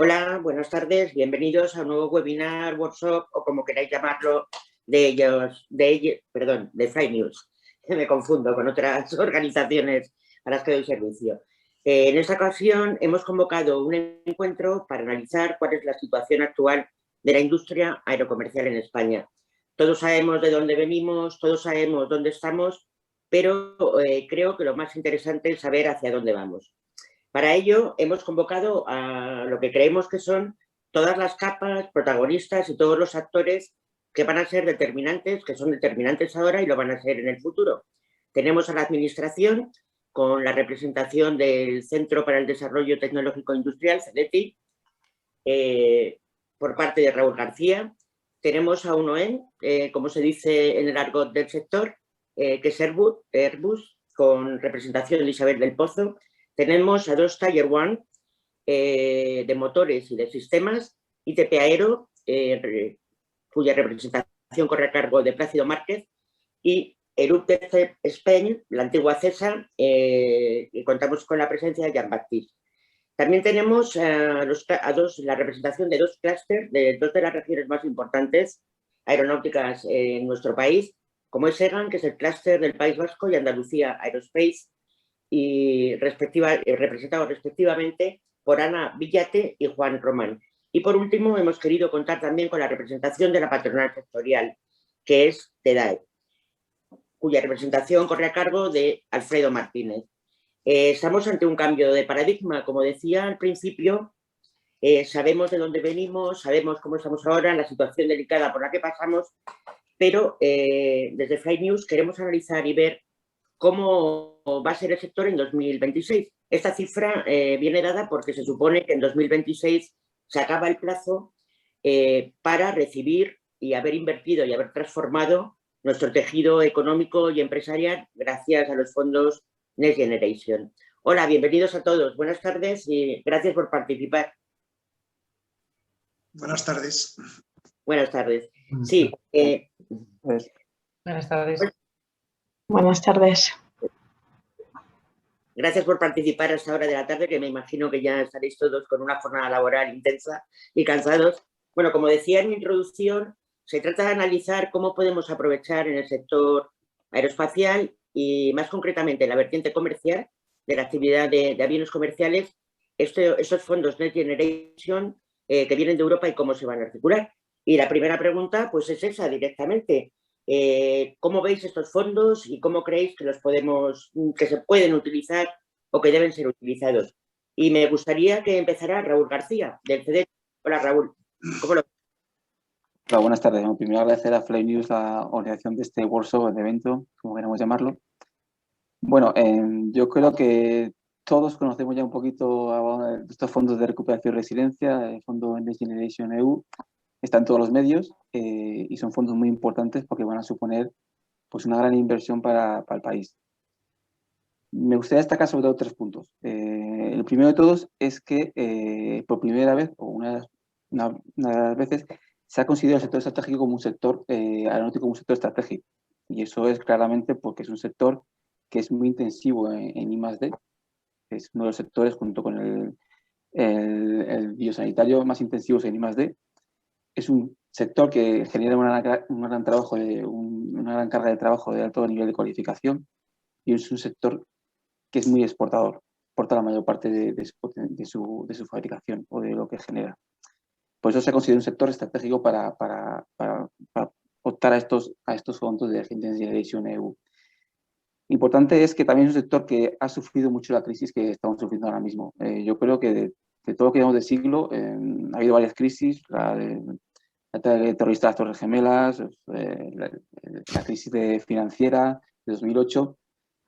Hola, buenas tardes, bienvenidos a un nuevo webinar, workshop o como queráis llamarlo de Fly News. Me confundo con otras organizaciones a las que doy servicio. En esta ocasión hemos convocado un encuentro para analizar cuál es la situación actual de la industria aerocomercial en España. Todos sabemos de dónde venimos, todos sabemos dónde estamos, pero creo que lo más interesante es saber hacia dónde vamos. Para ello, hemos convocado a lo que creemos que son todas las capas, protagonistas y todos los actores que van a ser determinantes, que son determinantes ahora y lo van a ser en el futuro. Tenemos a la Administración con la representación del Centro para el Desarrollo Tecnológico Industrial, CEDETI, por parte de Raúl García. Tenemos a UNOEN, como se dice en el argot del sector, que es Airbus, con representación de Isabel del Pozo. Tenemos a dos Tier 1 de motores y de sistemas, ITP Aero, cuya representación corre a cargo de Plácido Márquez, y Eruptec Spain, la antigua CESA, y contamos con la presencia de Jean-Baptiste. También tenemos la representación de dos clústeres, de dos de las regiones más importantes aeronáuticas en nuestro país, como es EGAN, que es el clúster del País Vasco, y Andalucía Aerospace, y representados respectivamente por Ana Villate y Juan Román. Y por último, hemos querido contar también con la representación de la patronal sectorial, que es TEDAE, cuya representación corre a cargo de Alfredo Martínez. Estamos ante un cambio de paradigma, como decía al principio, sabemos de dónde venimos, sabemos cómo estamos ahora, la situación delicada por la que pasamos, pero desde Fly News queremos analizar y ver cómo va a ser el sector en 2026. Esta cifra viene dada porque se supone que en 2026 se acaba el plazo para recibir y haber invertido y haber transformado nuestro tejido económico y empresarial gracias a los fondos Next Generation. Hola, bienvenidos a todos. Buenas tardes y gracias por participar. Buenas tardes. Buenas tardes. Sí. Buenas tardes. Buenas tardes. Gracias por participar a esta hora de la tarde, que me imagino que ya estaréis todos con una jornada laboral intensa y cansados. Bueno, como decía en mi introducción, se trata de analizar cómo podemos aprovechar en el sector aeroespacial y más concretamente en la vertiente comercial de la actividad de aviones comerciales, esos fondos Next Generation que vienen de Europa y cómo se van a articular. Y la primera pregunta pues es esa directamente. ¿Cómo veis estos fondos y cómo creéis que se pueden utilizar o que deben ser utilizados? Y me gustaría que empezara Raúl García, del CEDETI. Hola, Raúl. ¿Cómo lo ves? Hola, buenas tardes. Primero agradecer a Fly News la organización de este workshop, de evento, como queramos llamarlo. Bueno, yo creo que todos conocemos ya un poquito estos fondos de recuperación y resiliencia, el fondo Next Generation EU. Están todos los medios y son fondos muy importantes porque van a suponer pues, una gran inversión para el país. Me gustaría destacar sobre todo 3 puntos. El primero de todos es que por primera vez, o una de las veces, se ha considerado el sector estratégico como un sector aeronáutico, como un sector estratégico. Y eso es claramente porque es un sector que es muy intensivo en I+D. Es uno de los sectores, junto con el biosanitario, más intensivos en I+D. Es un sector que genera una gran carga de trabajo de alto nivel de cualificación y es un sector que es muy exportador, exporta la mayor parte de su fabricación o de lo que genera. Por eso se considera un sector estratégico para optar a estos fondos de Next Generation EU. Importante es que también es un sector que ha sufrido mucho la crisis que estamos sufriendo ahora mismo. Yo creo que de todo lo que llevamos de siglo ha habido varias crisis, la terrorista de las Torres Gemelas, la crisis financiera de 2008,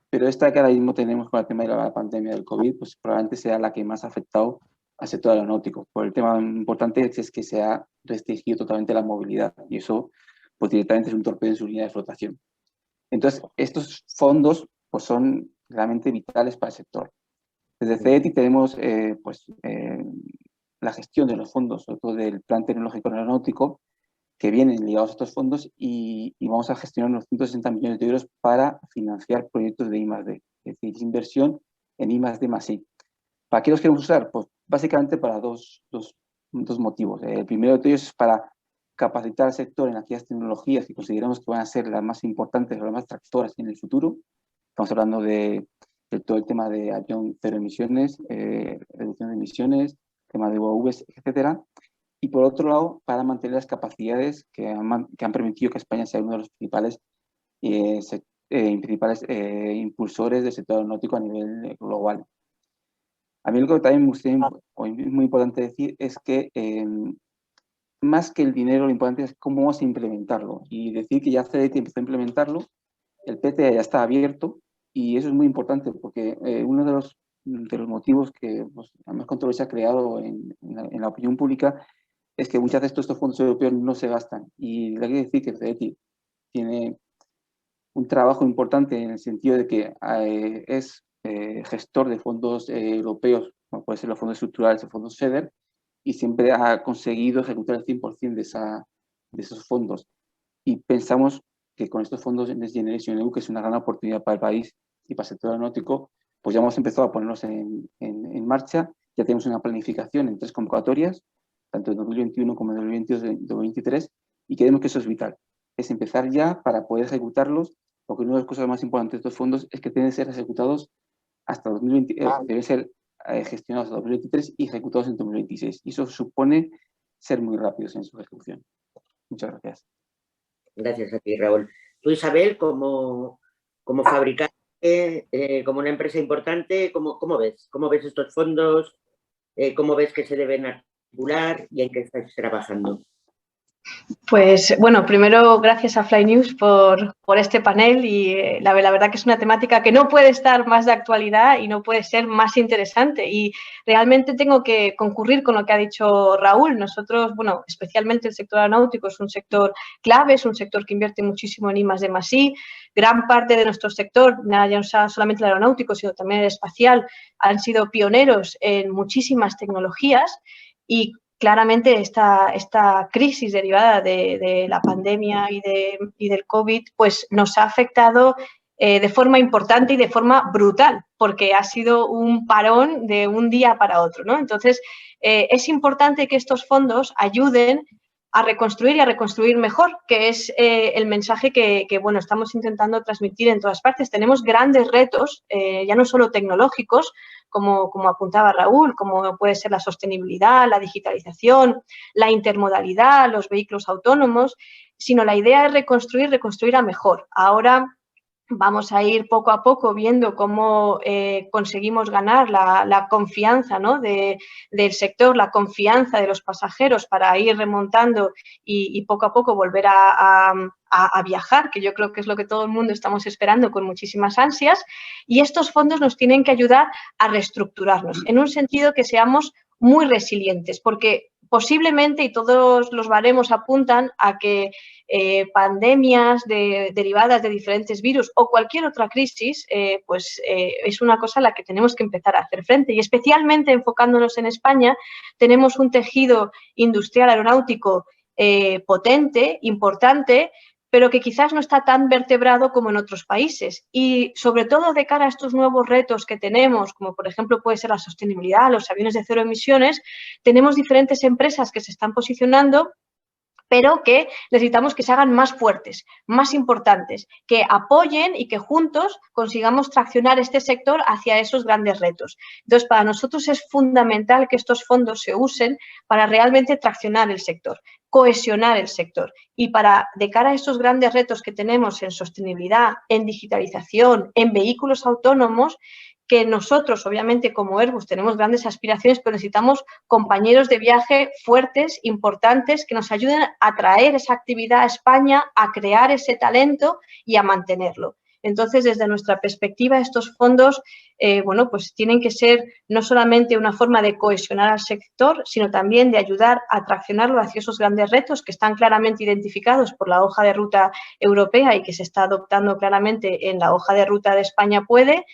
pero esta que ahora mismo tenemos con el tema de la pandemia del COVID, pues probablemente sea la que más ha afectado al sector aeronáutico. Por el tema importante es que se ha restringido totalmente la movilidad y eso pues directamente es un torpedo en su línea de flotación. Entonces, estos fondos pues, son realmente vitales para el sector. Desde CEDETI tenemos la gestión de los fondos, sobre todo del Plan Tecnológico Aeronáutico, que vienen ligados a estos fondos y vamos a gestionar unos 160 millones de euros para financiar proyectos de I+D, es decir, inversión en I+D+I. ¿Para qué los queremos usar? Pues básicamente para dos dos motivos. El primero de ellos es para capacitar al sector en aquellas tecnologías que consideramos que van a ser las más importantes o las más tractoras en el futuro. Estamos hablando de todo el tema de avión cero emisiones, reducción de emisiones, tema de UAVs, etcétera. Y por otro lado, para mantener las capacidades que han permitido que España sea uno de los principales impulsores del sector aeronáutico a nivel global. A mí lo que también es muy importante decir es que más que el dinero, lo importante es cómo vamos a implementarlo. Y decir que ya CDT empezó a implementarlo, el PTA ya está abierto, y eso es muy importante porque uno de los motivos que más controversia ha creado en la opinión pública es que muchas veces estos fondos europeos no se gastan. Y hay que decir que el CDT tiene un trabajo importante en el sentido de que es gestor de fondos europeos, como puede ser los fondos estructurales o fondos FEDER, y siempre ha conseguido ejecutar el 100% de esos fondos. Y pensamos que con estos fondos Next Generation EU, que es una gran oportunidad para el país y para el sector aeronáutico, pues ya hemos empezado a ponernos en marcha. Ya tenemos una planificación en 3 convocatorias, tanto en 2021 como en 2022 y 2023, y creemos que eso es vital. Es empezar ya para poder ejecutarlos, porque una de las cosas más importantes de estos fondos es que tienen que ser ejecutados hasta 2020, deben ser gestionados hasta 2023 y ejecutados en 2026. Y eso supone ser muy rápidos en su ejecución. Muchas gracias. Gracias a ti, Raúl. Tú, Isabel, como fabricante, como una empresa importante, ¿cómo ves? ¿Cómo ves estos fondos? ¿Cómo ves que se deben articular y en qué estáis trabajando? Pues bueno, primero gracias a Fly News por este panel y la verdad que es una temática que no puede estar más de actualidad y no puede ser más interesante, y realmente tengo que concurrir con lo que ha dicho Raúl. Nosotros, bueno, especialmente el sector aeronáutico es un sector clave, es un sector que invierte muchísimo en I+D+I. Gran parte de nuestro sector, ya no solamente el aeronáutico, sino también el espacial, han sido pioneros en muchísimas tecnologías, y claramente esta crisis derivada de la pandemia y del COVID pues nos ha afectado de forma importante y de forma brutal, porque ha sido un parón de un día para otro, ¿no? Entonces, es importante que estos fondos ayuden a reconstruir y a reconstruir mejor, que es el mensaje que bueno, estamos intentando transmitir en todas partes. Tenemos grandes retos, ya no solo tecnológicos, como apuntaba Raúl, como puede ser la sostenibilidad, la digitalización, la intermodalidad, los vehículos autónomos, sino la idea es reconstruir a mejor. Ahora vamos a ir poco a poco viendo cómo conseguimos ganar la confianza, ¿no?, del sector, la confianza de los pasajeros para ir remontando y poco a poco volver a viajar, que yo creo que es lo que todo el mundo estamos esperando con muchísimas ansias. Y estos fondos nos tienen que ayudar a reestructurarnos en un sentido que seamos muy resilientes, porque posiblemente, y todos los baremos apuntan a que pandemias derivadas de diferentes virus o cualquier otra crisis, es una cosa a la que tenemos que empezar a hacer frente. Y especialmente enfocándonos en España, tenemos un tejido industrial aeronáutico potente, importante, pero que quizás no está tan vertebrado como en otros países. Y sobre todo de cara a estos nuevos retos que tenemos, como por ejemplo puede ser la sostenibilidad, los aviones de cero emisiones, tenemos diferentes empresas que se están posicionando, pero que necesitamos que se hagan más fuertes, más importantes, que apoyen y que juntos consigamos traccionar este sector hacia esos grandes retos. Entonces, para nosotros es fundamental que estos fondos se usen para realmente traccionar el sector, cohesionar el sector, y para, de cara a estos grandes retos que tenemos en sostenibilidad, en digitalización, en vehículos autónomos, que nosotros, obviamente, como Airbus, tenemos grandes aspiraciones, pero necesitamos compañeros de viaje fuertes, importantes, que nos ayuden a traer esa actividad a España, a crear ese talento y a mantenerlo. Entonces, desde nuestra perspectiva, estos fondos, bueno, pues tienen que ser no solamente una forma de cohesionar al sector, sino también de ayudar a traccionarlo hacia esos grandes retos que están claramente identificados por la hoja de ruta europea y que se está adoptando claramente en la hoja de ruta de España Puede.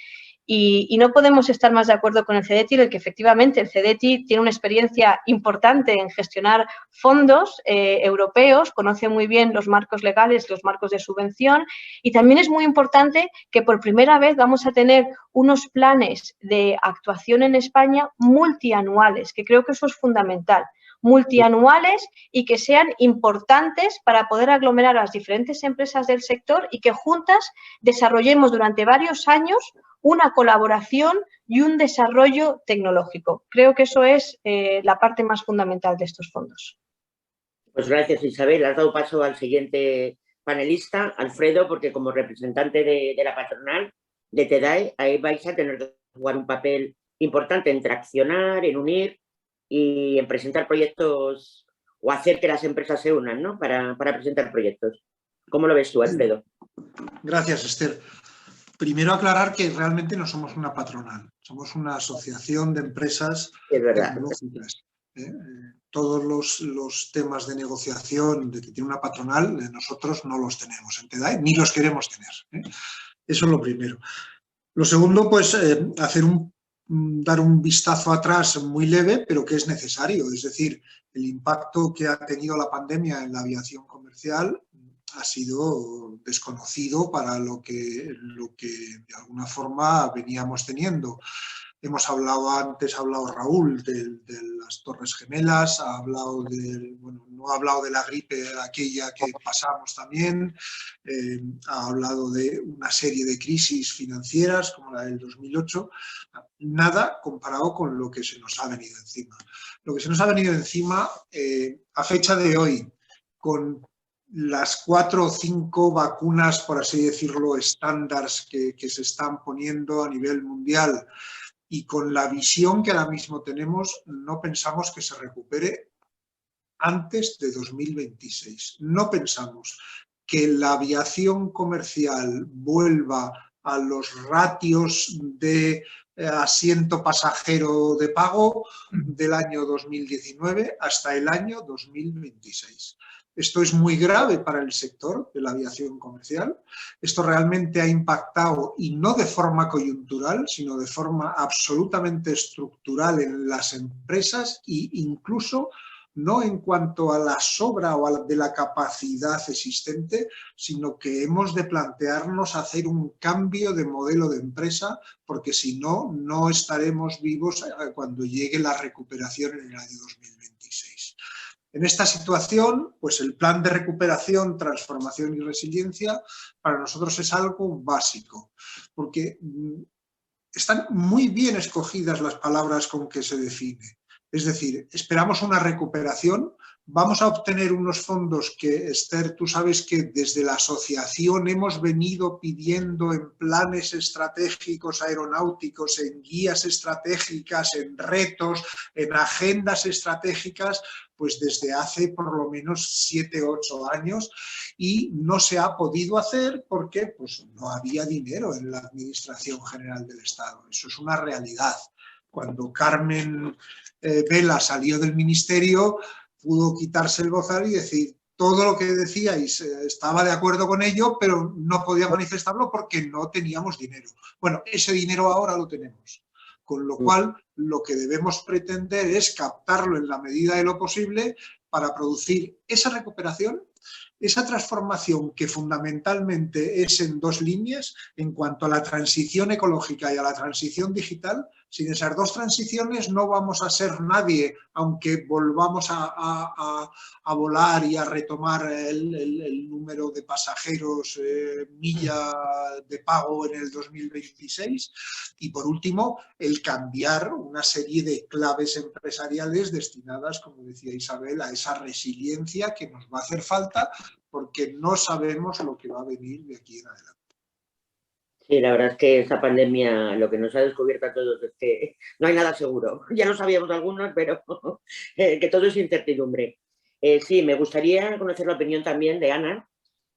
Y no podemos estar más de acuerdo con el CDTI, en el que efectivamente el CDTI tiene una experiencia importante en gestionar fondos europeos, conoce muy bien los marcos legales, los marcos de subvención, y también es muy importante que por primera vez vamos a tener unos planes de actuación en España multianuales, que creo que eso es fundamental. multianuales y que sean importantes para poder aglomerar a las diferentes empresas del sector y que juntas desarrollemos durante varios años una colaboración y un desarrollo tecnológico. Creo que eso es la parte más fundamental de estos fondos. Pues gracias, Isabel. Has dado paso al siguiente panelista, Alfredo, porque como representante de la patronal de TEDAE, ahí vais a tener que jugar un papel importante en traccionar, en unir y en presentar proyectos o hacer que las empresas se unan, ¿no? Para presentar proyectos. ¿Cómo lo ves tú, Alfredo? Gracias, Esther. Primero aclarar que realmente no somos una patronal, somos una asociación de empresas tecnológicas. Todos los temas de negociación de que tiene una patronal, nosotros no los tenemos en TEDAE, ni los queremos tener. Eso es lo primero. Lo segundo, pues dar un vistazo atrás muy leve, pero que es necesario. Es decir, el impacto que ha tenido la pandemia en la aviación comercial ha sido desconocido para lo que de alguna forma veníamos teniendo. Hemos hablado antes, ha hablado Raúl de las Torres Gemelas, no ha hablado de la gripe aquella que pasamos también, ha hablado de una serie de crisis financieras como la del 2008, nada comparado con lo que se nos ha venido encima. Lo que se nos ha venido encima a fecha de hoy, con las 4 o 5 vacunas, por así decirlo, estándares que se están poniendo a nivel mundial, y con la visión que ahora mismo tenemos, no pensamos que se recupere antes de 2026. No pensamos que la aviación comercial vuelva a los ratios de asiento pasajero de pago del año 2019 hasta el año 2026. Esto es muy grave para el sector de la aviación comercial. Esto realmente ha impactado, y no de forma coyuntural, sino de forma absolutamente estructural en las empresas, e incluso no en cuanto a la sobra o de la capacidad existente, sino que hemos de plantearnos hacer un cambio de modelo de empresa, porque si no, no estaremos vivos cuando llegue la recuperación en el año 2026. En esta situación, pues el plan de recuperación, transformación y resiliencia para nosotros es algo básico, porque están muy bien escogidas las palabras con que se define. Es decir, esperamos una recuperación, vamos a obtener unos fondos que, Esther, tú sabes que desde la asociación hemos venido pidiendo en planes estratégicos aeronáuticos, en guías estratégicas, en retos, en agendas estratégicas, pues desde hace por lo menos 7 u 8 años, y no se ha podido hacer porque pues, no había dinero en la Administración General del Estado. Eso es una realidad. Cuando Carmen Vela salió del ministerio, pudo quitarse el bozal y decir todo lo que decíais, estaba de acuerdo con ello, pero no podía manifestarlo porque no teníamos dinero. Bueno, ese dinero ahora lo tenemos, con lo cual lo que debemos pretender es captarlo en la medida de lo posible para producir esa recuperación, esa transformación que fundamentalmente es en 2 líneas, en cuanto a la transición ecológica y a la transición digital. Sin esas 2 transiciones no vamos a ser nadie, aunque volvamos a volar y a retomar el número de pasajeros, milla de pago en el 2026. Y por último, el cambiar una serie de claves empresariales destinadas, como decía Isabel, a esa resiliencia que nos va a hacer falta, porque no sabemos lo que va a venir de aquí en adelante. Sí, la verdad es que esta pandemia lo que nos ha descubierto a todos es que no hay nada seguro. Ya lo sabíamos algunos, pero que todo es incertidumbre. Sí, me gustaría conocer la opinión también de Ana,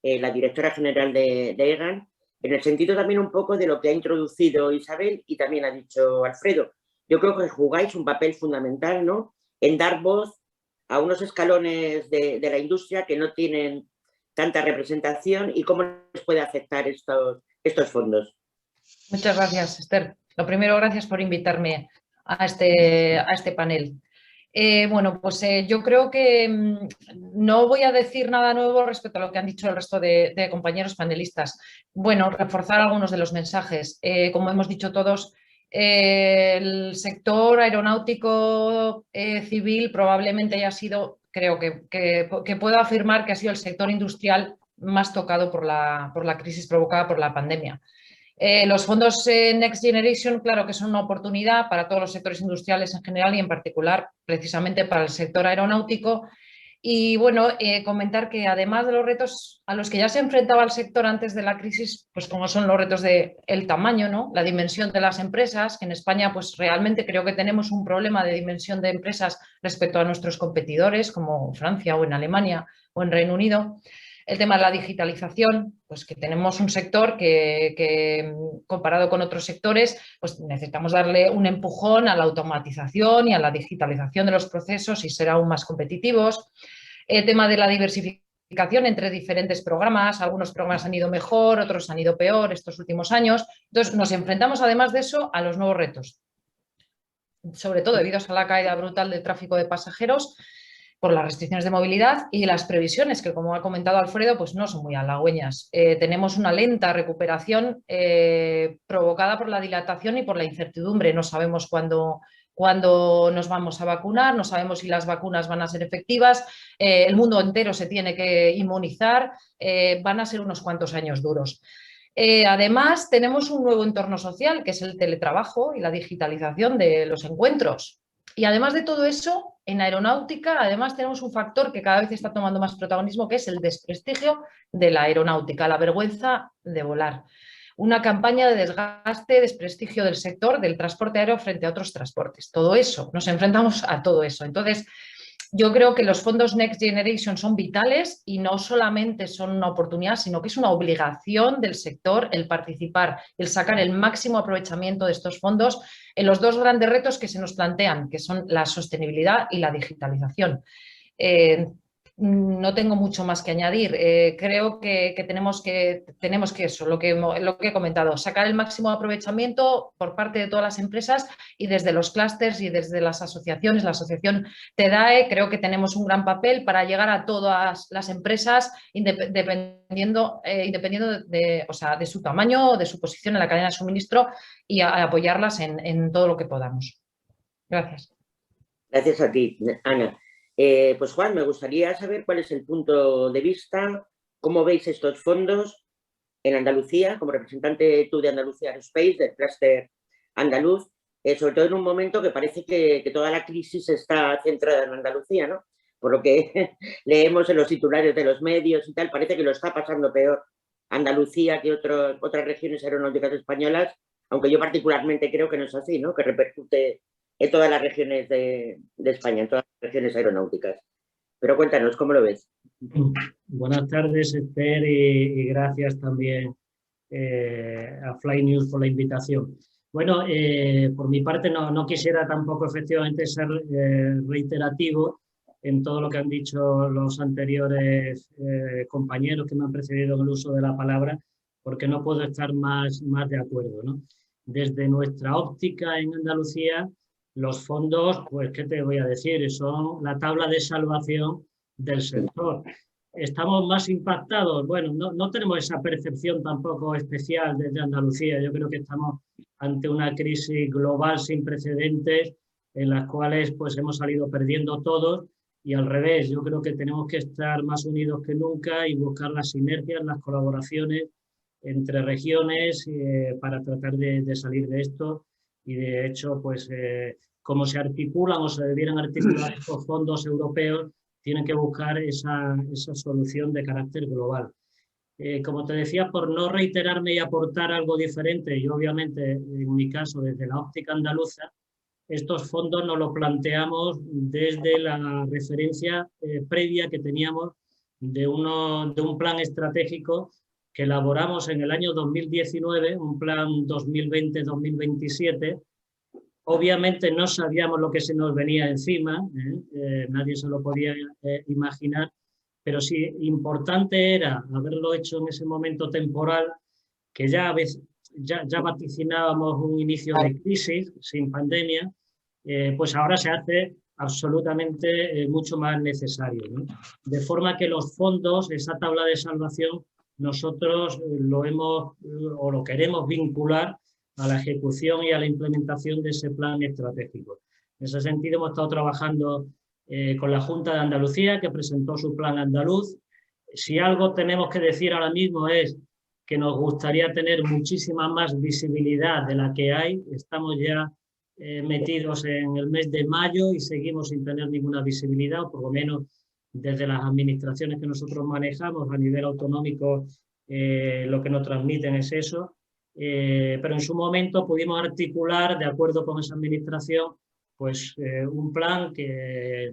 la directora general de EGAN, en el sentido también un poco de lo que ha introducido Isabel y también ha dicho Alfredo. Yo creo que jugáis un papel fundamental, ¿no?, en dar voz a unos escalones de la industria que no tienen tanta representación y cómo les puede afectar estos fondos. Muchas gracias, Esther. Lo primero, gracias por invitarme a este panel. Bueno, pues yo creo que no voy a decir nada nuevo respecto a lo que han dicho el resto de compañeros panelistas. Bueno, reforzar algunos de los mensajes. Como hemos dicho todos, El sector aeronáutico civil probablemente haya sido, creo que puedo afirmar que ha sido el sector industrial más tocado por la crisis provocada por la pandemia. Los fondos Next Generation, claro que son una oportunidad para todos los sectores industriales en general y en particular precisamente para el sector aeronáutico. Y bueno, comentar que además de los retos a los que ya se enfrentaba el sector antes de la crisis, pues como son los retos del tamaño, ¿no? La dimensión de las empresas, que en España pues realmente creo que tenemos un problema de dimensión de empresas respecto a nuestros competidores como Francia o en Alemania o en Reino Unido. El tema de la digitalización, pues que tenemos un sector que comparado con otros sectores, pues necesitamos darle un empujón a la automatización y a la digitalización de los procesos y ser aún más competitivos. El tema de la diversificación entre diferentes programas, algunos programas han ido mejor, otros han ido peor estos últimos años. Entonces nos enfrentamos además de eso a los nuevos retos, sobre todo debido a la caída brutal del tráfico de pasajeros por las restricciones de movilidad y las previsiones, que como ha comentado Alfredo, pues no son muy halagüeñas. Tenemos una lenta recuperación provocada por la dilatación y por la incertidumbre. No sabemos cuándo nos vamos a vacunar, no sabemos si las vacunas van a ser efectivas, el mundo entero se tiene que inmunizar, van a ser unos cuantos años duros. Además, tenemos un nuevo entorno social, que es el teletrabajo y la digitalización de los encuentros. Y además de todo eso, en aeronáutica, además tenemos un factor que cada vez está tomando más protagonismo, que es el desprestigio de la aeronáutica, la vergüenza de volar. Una campaña de desgaste, desprestigio del sector del transporte aéreo frente a otros transportes. Todo eso, nos enfrentamos a todo eso. Entonces, yo creo que los fondos Next Generation son vitales y no solamente son una oportunidad, sino que es una obligación del sector el participar, el sacar el máximo aprovechamiento de estos fondos en los dos grandes retos que se nos plantean, que son la sostenibilidad y la digitalización. No tengo mucho más que añadir. Creo que tenemos que eso, lo que he comentado, sacar el máximo aprovechamiento por parte de todas las empresas y desde los clústeres y desde las asociaciones. La asociación TEDAE creo que tenemos un gran papel para llegar a todas las empresas dependiendo de su tamaño, de su posición en la cadena de suministro y a apoyarlas en todo lo que podamos. Gracias. Gracias a ti, Ana. Pues Juan, me gustaría saber cuál es el punto de vista, cómo veis estos fondos en Andalucía, como representante tú de Andalucía Aerospace, del clúster andaluz, sobre todo en un momento que parece que toda la crisis está centrada en Andalucía, ¿no? Por lo que leemos en los titulares de los medios y tal, parece que lo está pasando peor Andalucía que otras regiones aeronáuticas españolas, aunque yo particularmente creo que no es así, ¿no? Que repercute en todas las regiones de España, en todas las regiones aeronáuticas. Pero cuéntanos, ¿cómo lo ves? Buenas tardes, Esther, y gracias también a Fly News por la invitación. Bueno, por mi parte no quisiera tampoco efectivamente ser reiterativo en todo lo que han dicho los anteriores compañeros que me han precedido en el uso de la palabra, porque no puedo estar más de acuerdo, ¿no? Desde nuestra óptica en Andalucía, los fondos, pues, ¿qué te voy a decir? Son la tabla de salvación del sector. ¿Estamos más impactados? Bueno, no tenemos esa percepción tampoco especial desde Andalucía. Yo creo que estamos ante una crisis global sin precedentes en las cuales pues, hemos salido perdiendo todos y al revés. Yo creo que tenemos que estar más unidos que nunca y buscar las sinergias, las colaboraciones entre regiones para tratar de salir de esto. Y de hecho, pues como se articulan o se debieran articular estos fondos europeos, tienen que buscar esa solución de carácter global. Como te decía, por no reiterarme y aportar algo diferente, y obviamente en mi caso desde la óptica andaluza, estos fondos nos los planteamos desde la referencia previa que teníamos de un plan estratégico que elaboramos en el año 2019, un plan 2020-2027. Obviamente no sabíamos lo que se nos venía encima, nadie se lo podía imaginar, pero sí importante era haberlo hecho en ese momento temporal, que ya vaticinábamos un inicio de crisis sin pandemia, pues ahora se hace absolutamente mucho más necesario, ¿no? De forma que los fondos, esa tabla de salvación, nosotros lo queremos vincular a la ejecución y a la implementación de ese plan estratégico. En ese sentido, hemos estado trabajando con la Junta de Andalucía, que presentó su plan andaluz. Si algo tenemos que decir ahora mismo es que nos gustaría tener muchísima más visibilidad de la que hay. Estamos ya metidos en el mes de mayo y seguimos sin tener ninguna visibilidad, o por lo menos desde las administraciones que nosotros manejamos a nivel autonómico, lo que nos transmiten es eso. Pero en su momento pudimos articular, de acuerdo con esa administración, pues un plan que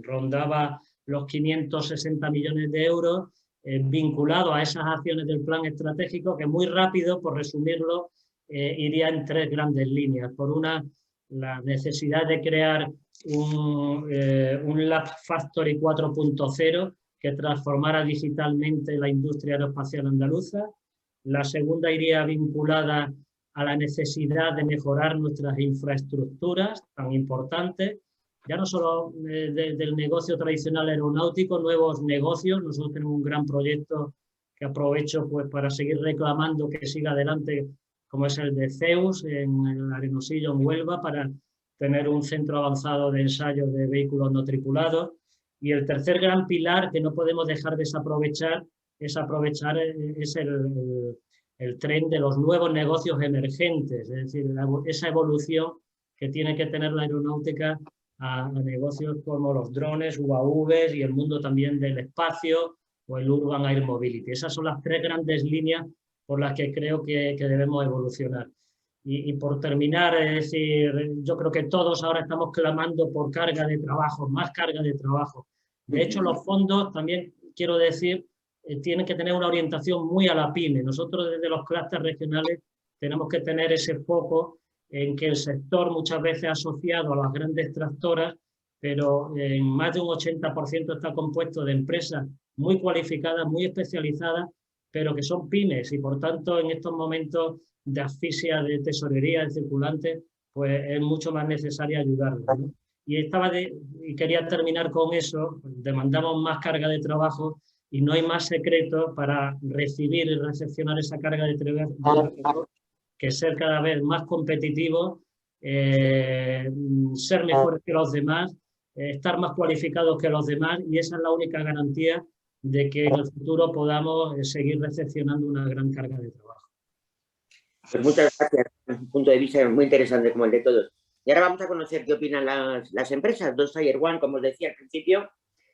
rondaba los 560 millones de euros, vinculado a esas acciones del plan estratégico, que muy rápido, por resumirlo, iría en 3 grandes líneas. Por una, la necesidad de crear un Lab Factory 4.0 que transformara digitalmente la industria aeroespacial andaluza. La segunda iría vinculada a la necesidad de mejorar nuestras infraestructuras tan importantes, ya no solo del negocio tradicional aeronáutico, nuevos negocios. Nosotros tenemos un gran proyecto que aprovecho pues para seguir reclamando que siga adelante, como es el de Zeus en el Arenosillo en Huelva, para tener un centro avanzado de ensayo de vehículos no tripulados. Y el tercer gran pilar que no podemos dejar de aprovechar es el tren de los nuevos negocios emergentes, es decir, esa evolución que tiene que tener la aeronáutica a negocios como los drones, UAVs y el mundo también del espacio o el Urban Air Mobility. Esas son las 3 grandes líneas por las que creo que debemos evolucionar. Y por terminar, es decir, yo creo que todos ahora estamos clamando por carga de trabajo, más carga de trabajo. De hecho, los fondos, también quiero decir, tienen que tener una orientación muy a la pyme. Nosotros desde los clústeres regionales tenemos que tener ese foco en que el sector muchas veces asociado a las grandes tractoras, pero en más de un 80% está compuesto de empresas muy cualificadas, muy especializadas, pero que son pymes y por tanto en estos momentos de asfixia de tesorería, de circulante, pues es mucho más necesario ayudarlos, ¿no? Y quería terminar con eso. Demandamos más carga de trabajo y no hay más secreto para recibir y recepcionar esa carga de trabajo que ser cada vez más competitivos, ser mejores que los demás, estar más cualificados que los demás, y esa es la única garantía de que en el futuro podamos seguir recepcionando una gran carga de trabajo. Pues muchas gracias, un punto de vista muy interesante como el de todos. Y ahora vamos a conocer qué opinan las empresas, 2Tier1, como os decía al principio,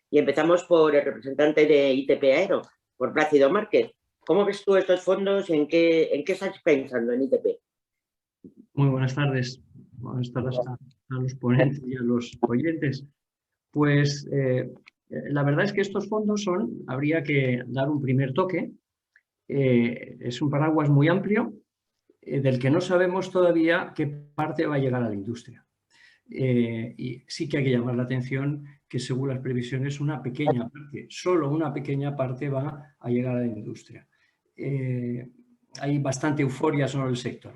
y empezamos por el representante de ITP Aero, por Plácido Márquez. ¿Cómo ves tú estos fondos? ¿En qué estás pensando en ITP? Muy buenas tardes. Buenas tardes a los ponentes y a los oyentes. Pues la verdad es que estos fondos habría que dar un primer toque. Es un paraguas muy amplio, del que no sabemos todavía qué parte va a llegar a la industria. Y sí que hay que llamar la atención que según las previsiones una pequeña parte, solo una pequeña parte va a llegar a la industria. Hay bastante euforia sobre el sector.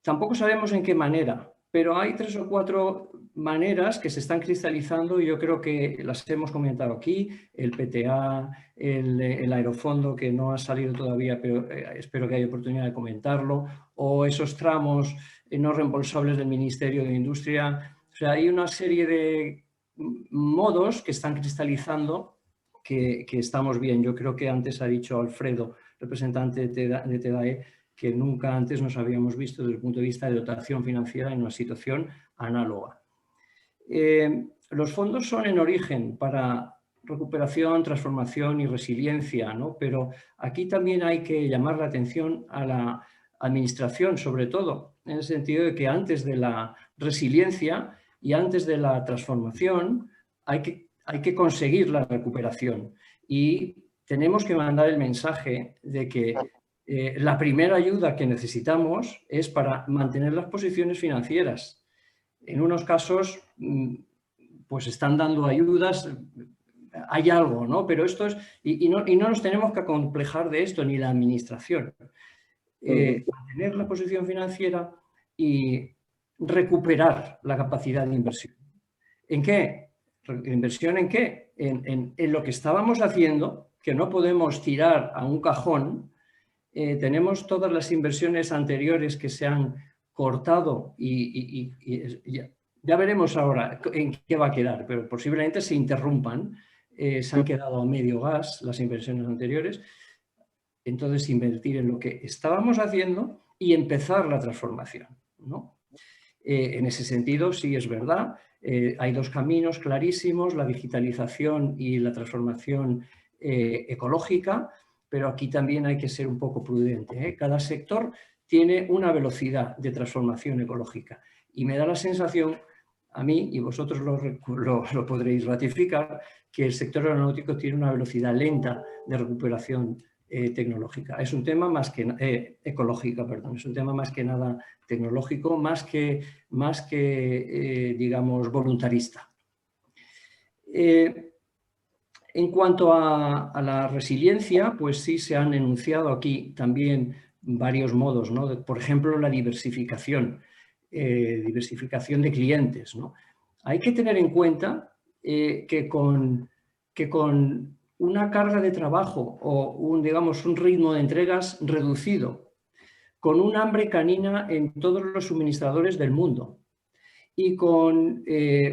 Tampoco sabemos en qué manera, pero hay 3 o 4 maneras que se están cristalizando y yo creo que las hemos comentado aquí: el PTA, el aerofondo, que no ha salido todavía, pero espero que haya oportunidad de comentarlo, o esos tramos no reembolsables del Ministerio de Industria. O sea, hay una serie de modos que están cristalizando que estamos bien. Yo creo que antes ha dicho Alfredo, representante de TEDAE, que nunca antes nos habíamos visto desde el punto de vista de dotación financiera en una situación análoga. Los fondos son en origen para recuperación, transformación y resiliencia, ¿no? Pero aquí también hay que llamar la atención a la administración, sobre todo, en el sentido de que antes de la resiliencia y antes de la transformación hay que conseguir la recuperación. Y tenemos que mandar el mensaje de que la primera ayuda que necesitamos es para mantener las posiciones financieras. En unos casos, pues están dando ayudas, hay algo, ¿no? Pero esto es, y no nos tenemos que acomplejar de esto, ni la administración. Mantener la posición financiera y recuperar la capacidad de inversión. ¿En qué? ¿Inversión en qué? En lo que estábamos haciendo, que no podemos tirar a un cajón tenemos todas las inversiones anteriores que se han cortado y ya veremos ahora en qué va a quedar, pero posiblemente se interrumpan. Se han quedado a medio gas las inversiones anteriores. Entonces, invertir en lo que estábamos haciendo y empezar la transformación, ¿no? En ese sentido, sí es verdad, hay dos caminos clarísimos, la digitalización y la transformación ecológica, pero aquí también hay que ser un poco prudente, ¿eh? Cada sector tiene una velocidad de transformación ecológica y me da la sensación, a mí, y vosotros lo podréis ratificar, que el sector aeronáutico tiene una velocidad lenta de recuperación tecnológica. Es un tema más que ecológica, perdón, es un tema más que nada tecnológico, más que digamos, voluntarista. En cuanto a la resiliencia, pues sí se han enunciado aquí también varios modos, ¿no? Por ejemplo, la diversificación de clientes, ¿no? Hay que tener en cuenta que con una carga de trabajo o digamos, un ritmo de entregas reducido, con un hambre canina en todos los suministradores del mundo y con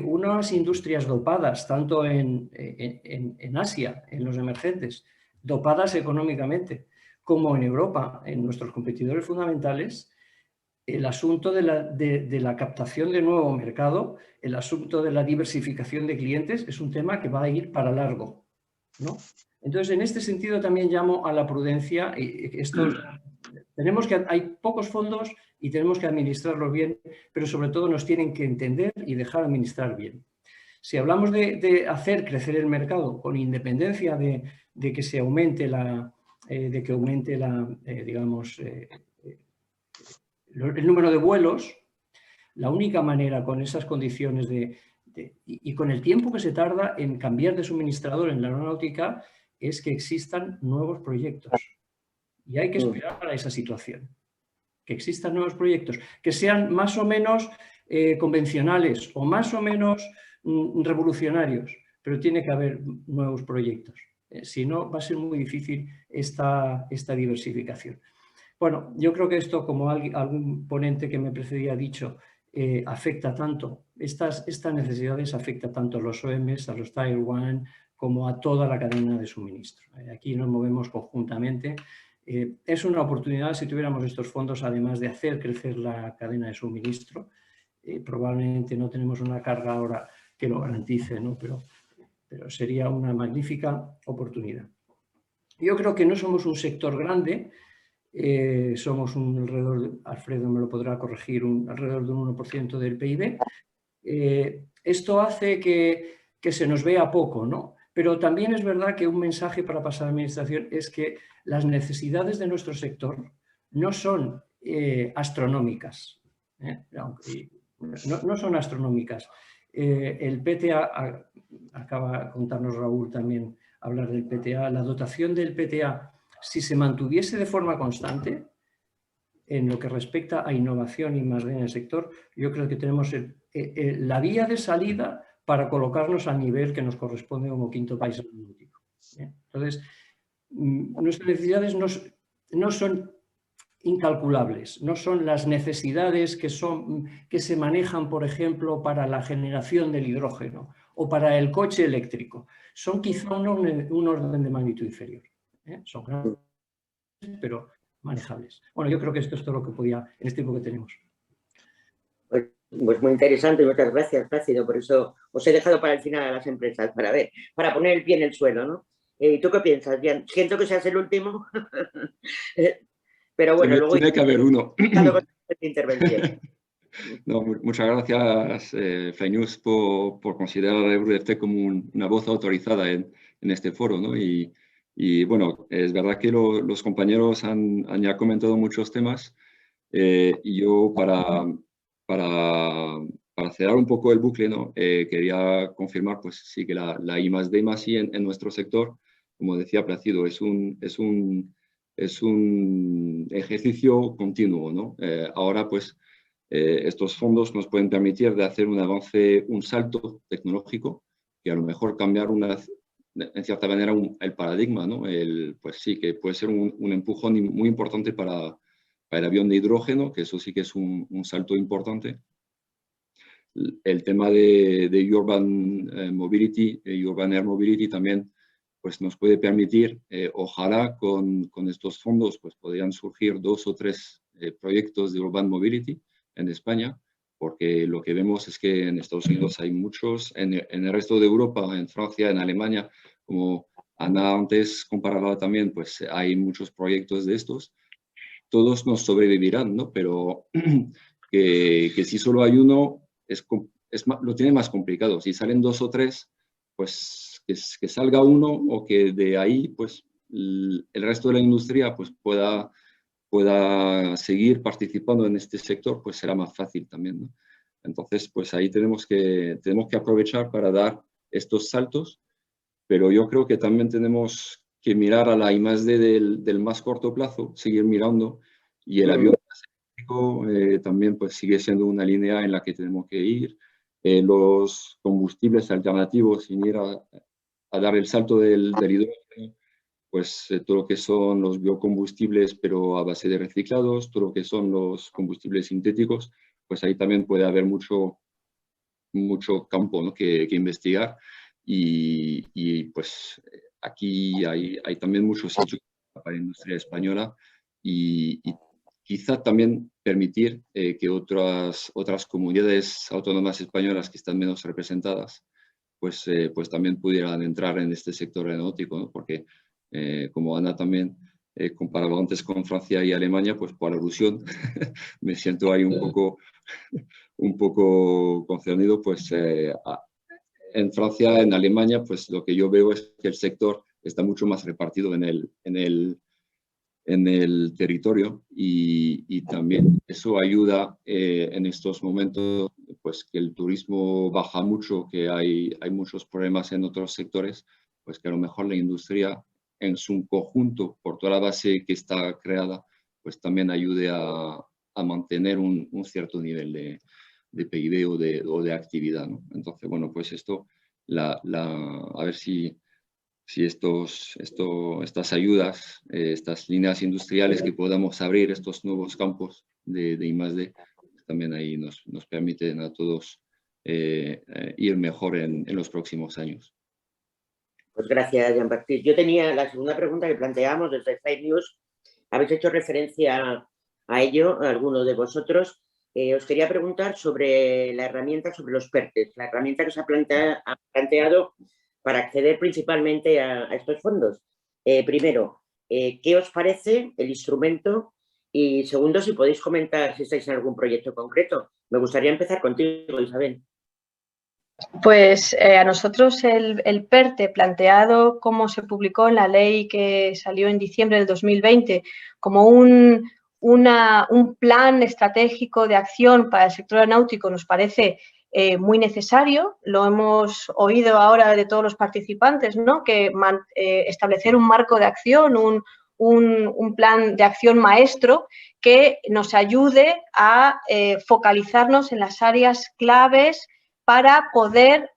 unas industrias dopadas, tanto en Asia, en los emergentes, dopadas económicamente, como en Europa, en nuestros competidores fundamentales, el asunto de la captación de nuevo mercado, el asunto de la diversificación de clientes es un tema que va a ir para largo, ¿no? Entonces, en este sentido también llamo a la prudencia. Hay pocos fondos y tenemos que administrarlos bien, pero sobre todo nos tienen que entender y dejar administrar bien. Si hablamos de hacer crecer el mercado con independencia de que se aumente digamos, el número de vuelos, la única manera con esas condiciones y con el tiempo que se tarda en cambiar de suministrador en la aeronáutica es que existan nuevos proyectos. Y hay que esperar a esa situación. Que existan nuevos proyectos, que sean más o menos convencionales o más o menos revolucionarios, pero tiene que haber nuevos proyectos. Si no, va a ser muy difícil esta diversificación. Bueno, yo creo que esto, como algún ponente que me precedía ha dicho, afecta tanto, estas necesidades afectan tanto a los OEMs, a los Tier 1, como a toda la cadena de suministro. Aquí nos movemos conjuntamente. Es una oportunidad si tuviéramos estos fondos, además de hacer crecer la cadena de suministro. Probablemente no tenemos una carga ahora que lo garantice, ¿no? Pero sería una magnífica oportunidad. Yo creo que no somos un sector grande, somos alrededor, Alfredo me lo podrá corregir, alrededor de un 1% del PIB. Esto hace que se nos vea poco, ¿no? Pero también es verdad que un mensaje para pasar a la administración es que las necesidades de nuestro sector no son astronómicas. No son astronómicas. El PTA, acaba de contarnos Raúl también hablar del PTA, la dotación del PTA, si se mantuviese de forma constante en lo que respecta a innovación y más bien en el sector, yo creo que tenemos la vía de salida para colocarnos al nivel que nos corresponde como quinto país aeronáutico. Entonces, nuestras necesidades no son incalculables, no son las necesidades que se manejan, por ejemplo, para la generación del hidrógeno o para el coche eléctrico. Son quizá un orden de magnitud inferior. Son grandes, pero manejables. Bueno, yo creo que esto es todo lo que podía en este tiempo que tenemos. Pues muy interesante, muchas gracias, Plácido. Por eso os he dejado para el final a las empresas, para poner el pie en el suelo, ¿no? ¿Tú qué piensas, Jan? Siento que seas el último, pero bueno, luego... Tiene que haber uno. Intervención. No, muchas gracias, Fly News, por considerar a EURDEFTEC como una voz autorizada en este foro, ¿no? Y bueno, es verdad que los compañeros han ya comentado muchos temas y yo para cerrar un poco el bucle, ¿no? Quería confirmar, pues sí, que la I+D+I en nuestro sector, como decía Plácido, es un ejercicio continuo, ¿no? Ahora, pues, estos fondos nos pueden permitir de hacer un avance, un salto tecnológico, que a lo mejor cambiar en cierta manera el paradigma, ¿no? Pues sí, que puede ser un empujón muy importante para el avión de hidrógeno, que eso sí que es un salto importante. El tema de Urban Mobility, Urban Air Mobility también pues nos puede permitir, ojalá con estos fondos pues podrían surgir 2 o 3 proyectos de Urban Mobility en España, porque lo que vemos es que en Estados Unidos hay muchos, en el resto de Europa, en Francia, en Alemania, como Ana antes comparaba también, pues hay muchos proyectos de estos. Todos nos sobrevivirán, ¿no? Pero que si solo hay uno, lo tiene más complicado. Si salen 2 o 3, pues que salga uno o que de ahí pues el resto de la industria pues pueda seguir participando en este sector, pues será más fácil también, ¿no? Entonces, pues ahí tenemos que aprovechar para dar estos saltos, pero yo creo que también tenemos que mirar a la I+D del más corto plazo, seguir mirando, y el avión eléctrico también pues sigue siendo una línea en la que tenemos que ir. Los combustibles alternativos, sin ir a dar el salto del hidrógeno, pues todo lo que son los biocombustibles, pero a base de reciclados, todo lo que son los combustibles sintéticos, pues ahí también puede haber mucho campo, ¿no? que investigar. Y pues aquí hay también muchos sitios para la industria española y quizá también permitir que otras comunidades autónomas españolas que están menos representadas, pues también pudieran entrar en este sector aeronáutico, ¿no? Porque como Ana también comparaba antes con Francia y Alemania, pues por alusión me siento ahí un poco concernido, pues en Francia, en Alemania, pues lo que yo veo es que el sector está mucho más repartido en el territorio y también eso ayuda en estos momentos, pues que el turismo baja mucho, que hay muchos problemas en otros sectores, pues que a lo mejor la industria en su conjunto, por toda la base que está creada, pues también ayude a mantener un cierto nivel de PIB o de actividad, ¿no? Entonces, bueno, pues esto, a ver si estas ayudas, estas líneas industriales que podamos abrir, estos nuevos campos de I+D, también ahí nos permiten a todos ir mejor en los próximos años. Pues gracias, Jean-Baptiste. Yo tenía la segunda pregunta que planteamos desde Fake News. Habéis hecho referencia a ello, a alguno de vosotros. Os quería preguntar sobre la herramienta, sobre los PERTES, la herramienta que se ha planteado para acceder principalmente a estos fondos. Primero, ¿qué os parece el instrumento? Y segundo, si podéis comentar si estáis en algún proyecto concreto. Me gustaría empezar contigo, Isabel. Pues a nosotros el PERTE, planteado como se publicó en la ley que salió en diciembre del 2020, como un plan estratégico de acción para el sector aeronáutico, nos parece muy necesario. Lo hemos oído ahora de todos los participantes, ¿no? Que establecer un marco de acción, un plan de acción maestro que nos ayude a focalizarnos en las áreas claves para poder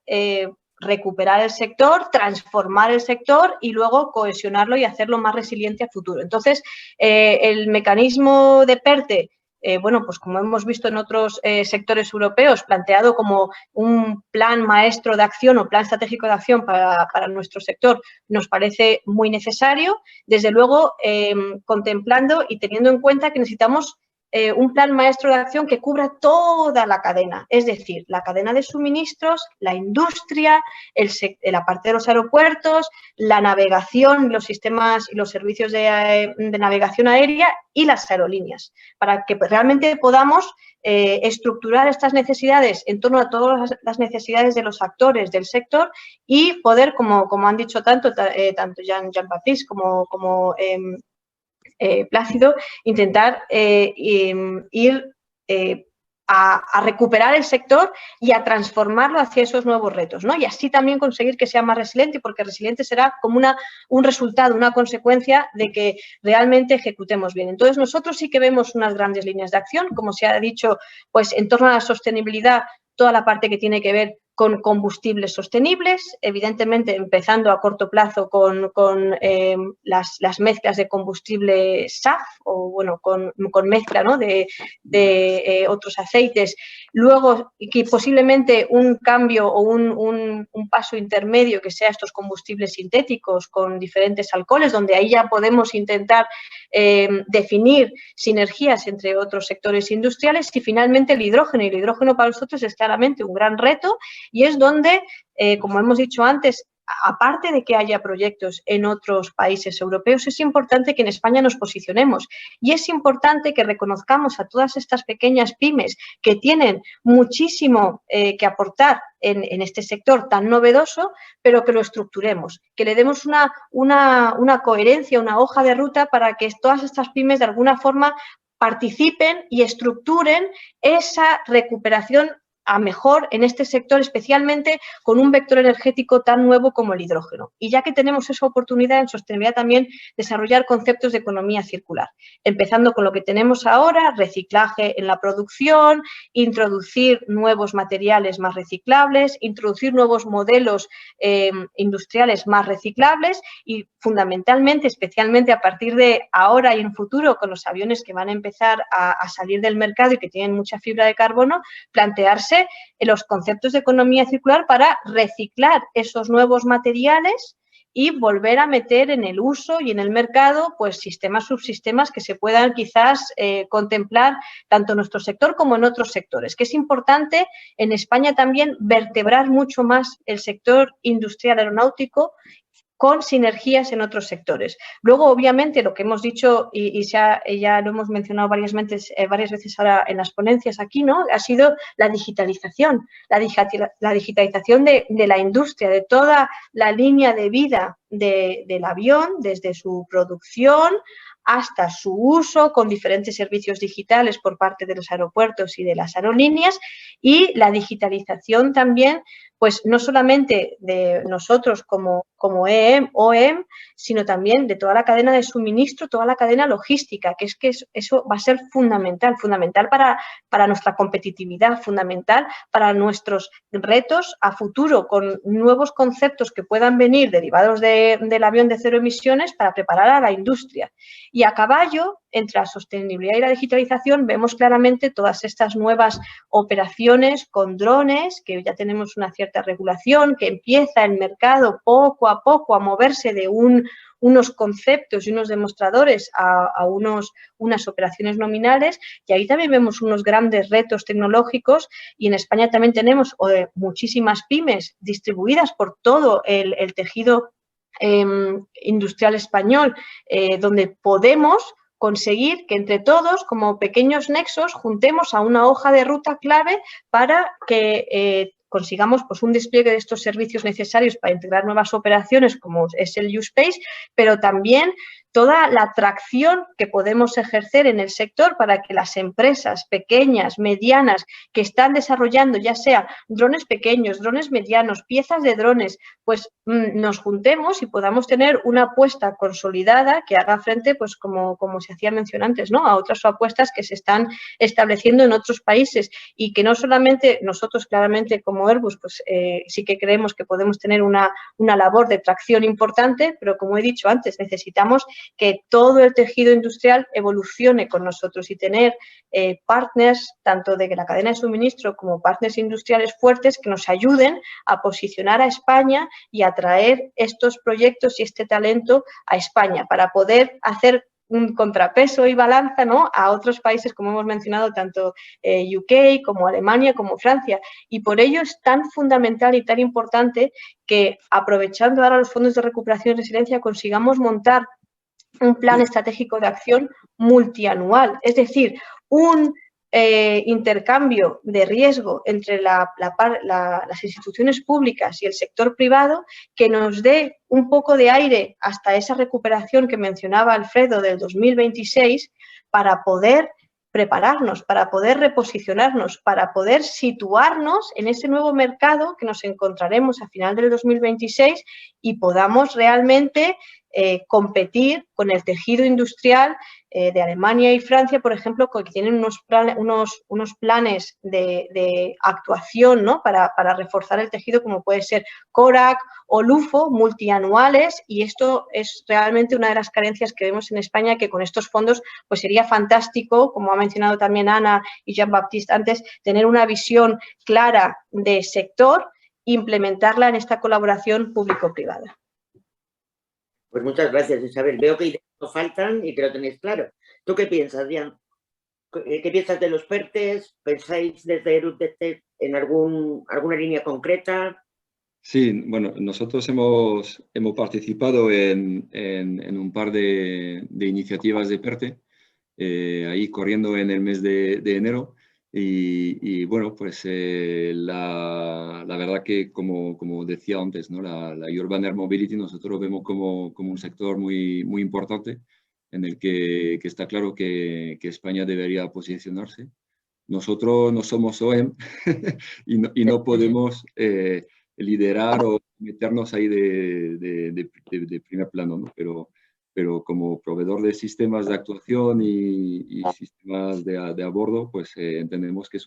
recuperar el sector, transformar el sector y luego cohesionarlo y hacerlo más resiliente a futuro. Entonces, el mecanismo de PERTE, bueno, pues como hemos visto en otros sectores europeos, planteado como un plan maestro de acción o plan estratégico de acción para nuestro sector, nos parece muy necesario, desde luego contemplando y teniendo en cuenta que necesitamos un plan maestro de acción que cubra toda la cadena, es decir, la cadena de suministros, la industria, la parte de los aeropuertos, la navegación, los sistemas y los servicios de navegación aérea y las aerolíneas, para que realmente podamos estructurar estas necesidades en torno a todas las necesidades de los actores del sector y poder, como han dicho tanto Jean-Baptiste como Plácido, intentar ir a recuperar el sector y a transformarlo hacia esos nuevos retos, ¿no? Y así también conseguir que sea más resiliente, porque resiliente será como un resultado, una consecuencia de que realmente ejecutemos bien. Entonces, nosotros sí que vemos unas grandes líneas de acción, como se ha dicho, pues en torno a la sostenibilidad, toda la parte que tiene que ver con combustibles sostenibles, evidentemente empezando a corto plazo con las mezclas de combustible SAF o bueno, con mezcla, ¿no?, de otros aceites. Luego, que posiblemente un cambio o un paso intermedio que sea estos combustibles sintéticos con diferentes alcoholes, donde ahí ya podemos intentar definir sinergias entre otros sectores industriales. Y finalmente el hidrógeno. Y el hidrógeno para nosotros es claramente un gran reto y es donde, como hemos dicho antes, aparte de que haya proyectos en otros países europeos, es importante que en España nos posicionemos y es importante que reconozcamos a todas estas pequeñas pymes que tienen muchísimo que aportar en este sector tan novedoso, pero que lo estructuremos, que le demos una coherencia, una hoja de ruta para que todas estas pymes de alguna forma participen y estructuren esa recuperación a mejor en este sector, especialmente con un vector energético tan nuevo como el hidrógeno. Y ya que tenemos esa oportunidad en sostenibilidad, también desarrollar conceptos de economía circular, empezando con lo que tenemos ahora, reciclaje en la producción, introducir nuevos materiales más reciclables, introducir nuevos modelos industriales más reciclables y fundamentalmente, especialmente a partir de ahora y en futuro, con los aviones que van a empezar a salir del mercado y que tienen mucha fibra de carbono, plantearse los conceptos de economía circular para reciclar esos nuevos materiales y volver a meter en el uso y en el mercado pues sistemas, subsistemas que se puedan quizás contemplar tanto en nuestro sector como en otros sectores. Que es importante en España también vertebrar mucho más el sector industrial aeronáutico con sinergias en otros sectores. Luego, obviamente, lo que hemos dicho y ya lo hemos mencionado varias veces ahora en las ponencias aquí, ¿no?, ha sido la digitalización. La digitalización de la industria, de toda la línea de vida del avión, desde su producción hasta su uso con diferentes servicios digitales por parte de los aeropuertos y de las aerolíneas, y la digitalización también, pues no solamente de nosotros como OEM, sino también de toda la cadena de suministro, toda la cadena logística, que eso va a ser fundamental para nuestra competitividad, fundamental para nuestros retos a futuro, con nuevos conceptos que puedan venir derivados del avión de cero emisiones para preparar a la industria. Y a caballo, entre la sostenibilidad y la digitalización, vemos claramente todas estas nuevas operaciones con drones, que ya tenemos una cierta regulación, que empieza el mercado poco a poco a moverse de unos conceptos y unos demostradores a unas operaciones nominales, y ahí también vemos unos grandes retos tecnológicos, y en España también tenemos muchísimas pymes distribuidas por todo el tejido industrial español, donde podemos conseguir que entre todos, como pequeños nexos, juntemos a una hoja de ruta clave para que consigamos pues, un despliegue de estos servicios necesarios para integrar nuevas operaciones, como es el U-Space, pero también toda la atracción que podemos ejercer en el sector para que las empresas pequeñas, medianas, que están desarrollando ya sea drones pequeños, drones medianos, piezas de drones, pues nos juntemos y podamos tener una apuesta consolidada que haga frente, pues como se hacía mención antes, ¿no?, a otras apuestas que se están estableciendo en otros países, y que no solamente nosotros claramente como Airbus, pues sí que creemos que podemos tener una labor de tracción importante, pero como he dicho antes, necesitamos que todo el tejido industrial evolucione con nosotros y tener partners, tanto de la cadena de suministro como partners industriales fuertes que nos ayuden a posicionar a España y a traer estos proyectos y este talento a España para poder hacer un contrapeso y balanza, ¿no?, a otros países, como hemos mencionado, tanto UK como Alemania como Francia. Y por ello es tan fundamental y tan importante que, aprovechando ahora los fondos de recuperación y resiliencia, consigamos montar un plan estratégico de acción multianual, es decir, un intercambio de riesgo entre las instituciones públicas y el sector privado que nos dé un poco de aire hasta esa recuperación que mencionaba Alfredo del 2026 para poder prepararnos, para poder reposicionarnos, para poder situarnos en ese nuevo mercado que nos encontraremos a final del 2026 y podamos realmente competir con el tejido industrial de Alemania y Francia, por ejemplo, que tienen unos planes de actuación, ¿no? para reforzar el tejido, como puede ser CORAC o LUFO, multianuales, y esto es realmente una de las carencias que vemos en España, que con estos fondos pues sería fantástico, como ha mencionado también Ana y Jean-Baptiste antes, tener una visión clara de sector e implementarla en esta colaboración público-privada. Pues muchas gracias, Isabel. Veo que ideas no faltan y que lo tenéis claro. ¿Tú qué piensas, Diane? ¿Qué piensas de los PERTES? ¿Pensáis desde ERUTEC en alguna línea concreta? Sí, bueno, nosotros hemos participado en un par de iniciativas de PERTE, ahí corriendo en el mes de enero. Y bueno, pues la verdad que, como decía antes, ¿no? la Urban Air Mobility nosotros lo vemos como un sector muy importante, en el que está claro que España debería posicionarse. Nosotros no somos OEM y no podemos liderar o meternos ahí de primer plano, ¿no? Pero como proveedor de sistemas de actuación y sistemas de a bordo, pues entendemos que es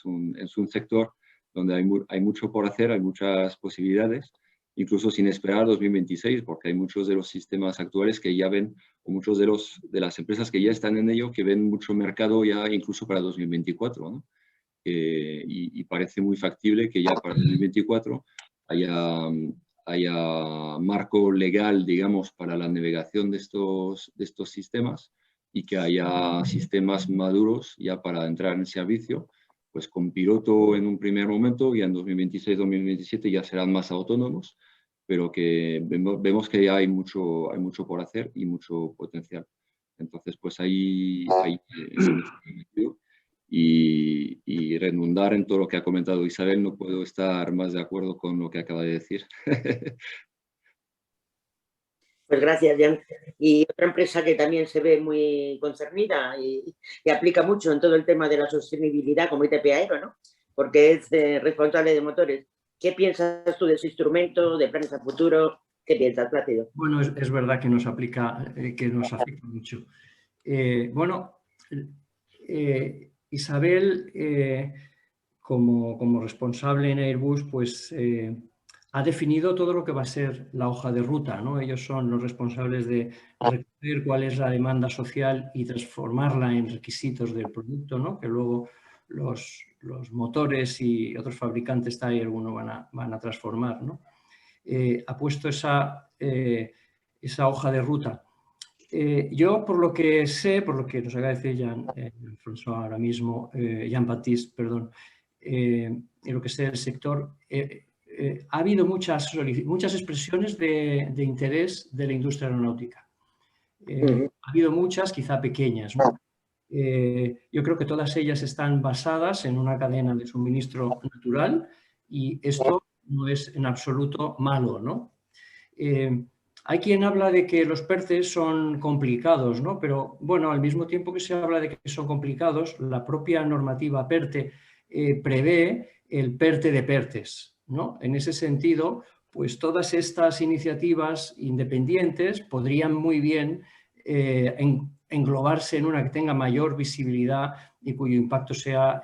un sector donde hay mucho por hacer, hay muchas posibilidades, incluso sin esperar 2026, porque hay muchos de los sistemas actuales que ya ven, o muchos de las empresas que ya están en ello, que ven mucho mercado ya incluso para 2024, ¿no? Y parece muy factible que ya para 2024 haya marco legal, digamos, para la navegación de estos sistemas, y que haya sistemas maduros ya para entrar en servicio, pues con piloto en un primer momento, y en 2026-2027 ya serán más autónomos, pero que vemos que ya hay mucho por hacer y mucho potencial. Entonces, pues ahí y redundar en todo lo que ha comentado Isabel, no puedo estar más de acuerdo con lo que acaba de decir. Pues gracias, Jan. Y otra empresa que también se ve muy concernida y aplica mucho en todo el tema de la sostenibilidad, como ITP Aero, ¿no? Porque es responsable de motores. ¿Qué piensas tú de ese instrumento, de planes a futuro? ¿Qué piensas, Plácido? Bueno, es verdad que nos afecta mucho. Isabel, como responsable en Airbus, pues ha definido todo lo que va a ser la hoja de ruta, ¿no? Ellos son los responsables de recoger cuál es la demanda social y transformarla en requisitos del producto, ¿no? Que luego los motores y otros fabricantes Tier 1 van a transformar, ¿no? Ha puesto esa hoja de ruta. Yo, por lo que sé, por lo que nos acaba de decir Jean-François ahora mismo, Jean-Baptiste, perdón, en lo que sé del sector, ha habido muchas expresiones de interés de la industria aeronáutica. Ha habido muchas, quizá pequeñas, ¿no? Yo creo que todas ellas están basadas en una cadena de suministro natural, y esto no es en absoluto malo, ¿no? Hay quien habla de que los PERTES son complicados, ¿no? Pero bueno, al mismo tiempo que se habla de que son complicados, la propia normativa PERTE prevé el PERTE de PERTES, ¿no? En ese sentido, pues todas estas iniciativas independientes podrían muy bien englobarse en una que tenga mayor visibilidad y cuyo impacto sea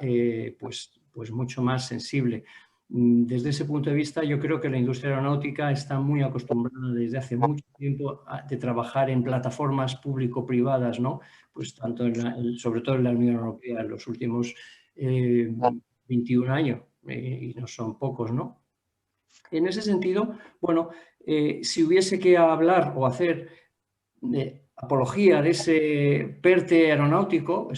pues mucho más sensible. Desde ese punto de vista, yo creo que la industria aeronáutica está muy acostumbrada desde hace mucho tiempo de trabajar en plataformas público-privadas, ¿no? Pues tanto sobre todo en la Unión Europea en los últimos 21 años, y no son pocos, ¿no? En ese sentido, bueno, si hubiese que hablar o hacer apología de ese PERTE aeronáutico,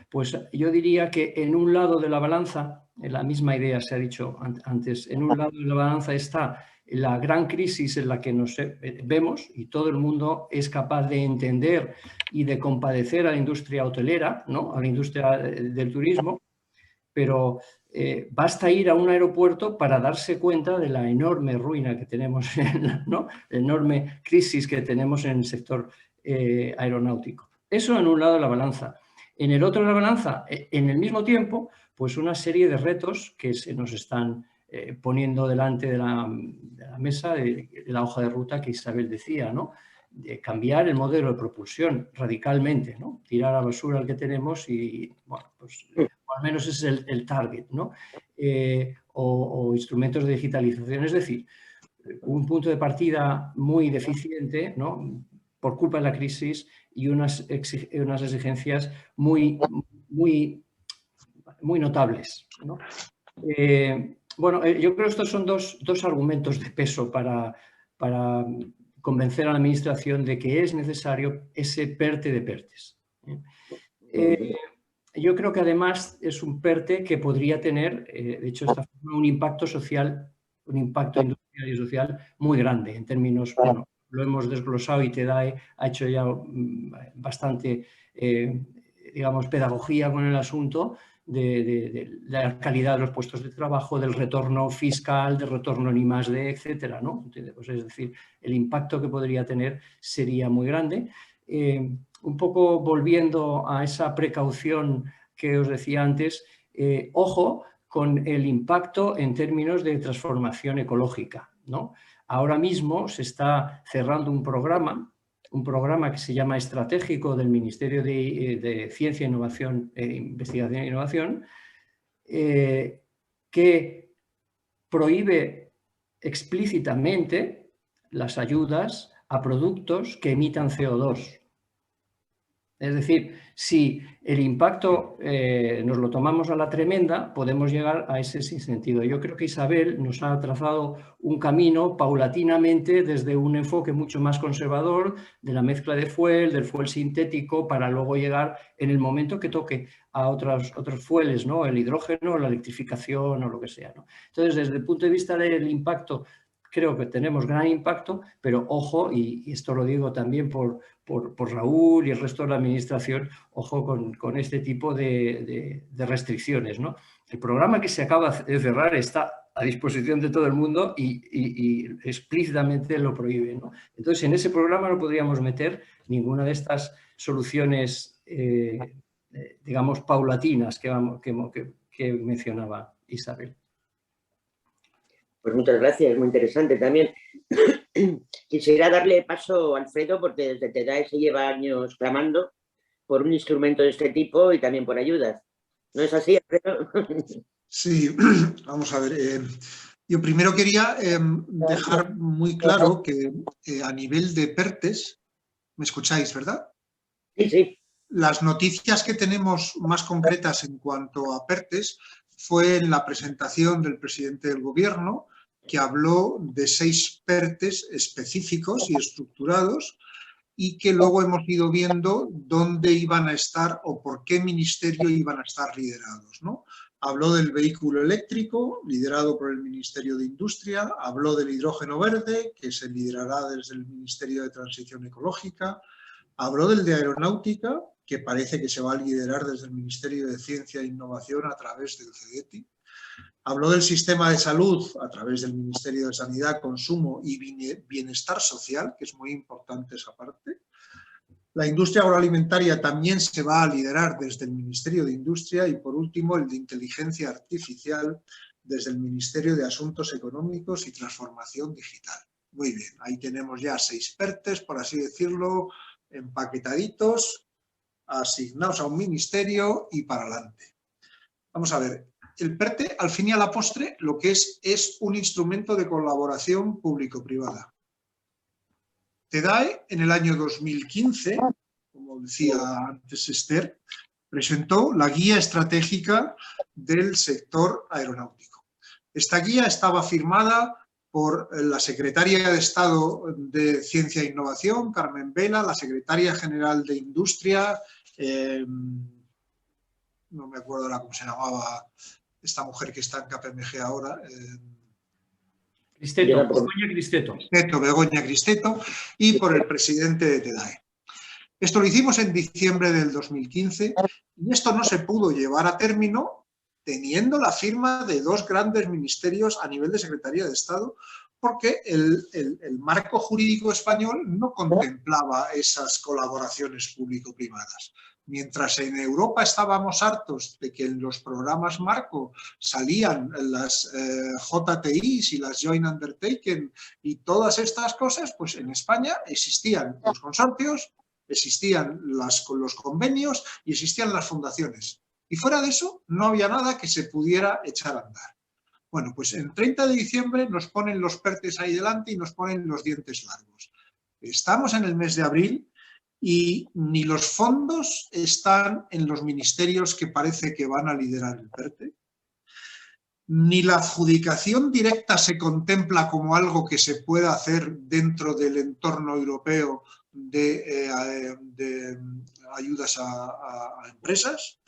pues yo diría que en un lado de la balanza, en la misma idea se ha dicho antes, en un lado de la balanza está la gran crisis en la que nos vemos, y todo el mundo es capaz de entender y de compadecer a la industria hotelera, ¿no? A la industria del turismo, pero basta ir a un aeropuerto para darse cuenta de la enorme ruina que tenemos, ¿no? La enorme crisis que tenemos en el sector aeronáutico. Eso en un lado de la balanza. En el otro de la balanza, en el mismo tiempo, pues una serie de retos que se nos están poniendo delante de la mesa, de la hoja de ruta que Isabel decía, ¿no? cambiar el modelo de propulsión radicalmente, ¿no? Tirar a basura el que tenemos y, bueno, pues al menos ese es el target, ¿no? O instrumentos de digitalización, es decir, un punto de partida muy deficiente, ¿no? Por culpa de la crisis y unas exigencias muy notables, ¿no? Bueno, yo creo que estos son dos argumentos de peso para convencer a la Administración de que es necesario ese PERTE de PERTES. Yo creo que además es un PERTE que podría tener, de hecho, un impacto social, un impacto industrial y social muy grande en términos, bueno, lo hemos desglosado y TEDAE ha hecho ya bastante, digamos, pedagogía con el asunto de la calidad de los puestos de trabajo, del retorno fiscal, del retorno en I+D, etcétera, ¿no? Pues es decir, el impacto que podría tener sería muy grande. Un poco volviendo a esa precaución que os decía antes, ojo con el impacto en términos de transformación ecológica, ¿no? Ahora mismo se está cerrando un programa que se llama estratégico del Ministerio de Ciencia, Innovación, Investigación e Innovación, que prohíbe explícitamente las ayudas a productos que emitan CO2. Es decir, si el impacto nos lo tomamos a la tremenda, podemos llegar a ese sinsentido. Yo creo que Isabel nos ha trazado un camino paulatinamente desde un enfoque mucho más conservador de la mezcla de fuel, del fuel sintético, para luego llegar en el momento que toque a otros fueles, ¿no? El hidrógeno, la electrificación o lo que sea, ¿no? Entonces, desde el punto de vista del impacto, creo que tenemos gran impacto, pero ojo, y esto lo digo también por Raúl y el resto de la Administración, ojo con este tipo de restricciones, ¿no? El programa que se acaba de cerrar está a disposición de todo el mundo y explícitamente lo prohíbe, ¿no? Entonces, en ese programa no podríamos meter ninguna de estas soluciones, digamos, paulatinas que mencionaba Isabel. Pues muchas gracias, muy interesante también. Quisiera darle paso a Alfredo, porque desde TEDAE se lleva años clamando por un instrumento de este tipo y también por ayudas. ¿No es así, Alfredo? Sí, vamos a ver. Yo primero quería dejar muy claro que a nivel de PERTES, ¿me escucháis, verdad? Sí, sí. Las noticias que tenemos más concretas en cuanto a PERTES fue en la presentación del presidente del Gobierno, que habló de 6 PERTES específicos y estructurados y que luego hemos ido viendo dónde iban a estar o por qué ministerio iban a estar liderados, ¿no? Habló del vehículo eléctrico, liderado por el Ministerio de Industria, habló del hidrógeno verde, que se liderará desde el Ministerio de Transición Ecológica, habló del de aeronáutica, que parece que se va a liderar desde el Ministerio de Ciencia e Innovación a través del CEDETI. Habló del sistema de salud a través del Ministerio de Sanidad, Consumo y Bienestar Social, que es muy importante esa parte. La industria agroalimentaria también se va a liderar desde el Ministerio de Industria y, por último, el de Inteligencia Artificial desde el Ministerio de Asuntos Económicos y Transformación Digital. Muy bien, ahí tenemos ya 6 PERTES, por así decirlo, empaquetaditos, asignados a un ministerio y para adelante. Vamos a ver, el PERTE, al fin y a la postre, lo que es un instrumento de colaboración público-privada. TEDAE, en el año 2015, como decía antes Esther, presentó la Guía Estratégica del Sector Aeronáutico. Esta guía estaba firmada por la Secretaria de Estado de Ciencia e Innovación, Carmen Vela, la Secretaria General de Industria, no me acuerdo ahora cómo se llamaba esta mujer que está en KPMG ahora. Begoña Cristeto, y por el presidente de TEDAE. Esto lo hicimos en diciembre del 2015 y esto no se pudo llevar a término teniendo la firma de 2 grandes ministerios a nivel de Secretaría de Estado, porque el marco jurídico español no contemplaba esas colaboraciones público-privadas. Mientras en Europa estábamos hartos de que en los programas marco salían las JTIs y las Joint Undertaking y todas estas cosas, pues en España existían los consorcios, existían los convenios y existían las fundaciones. Y fuera de eso no había nada que se pudiera echar a andar. Bueno, pues en 30 de diciembre nos ponen los PERTEs ahí delante y nos ponen los dientes largos. Estamos en el mes de abril y ni los fondos están en los ministerios que parece que van a liderar el PERTE, ni la adjudicación directa se contempla como algo que se pueda hacer dentro del entorno europeo de ayudas a empresas,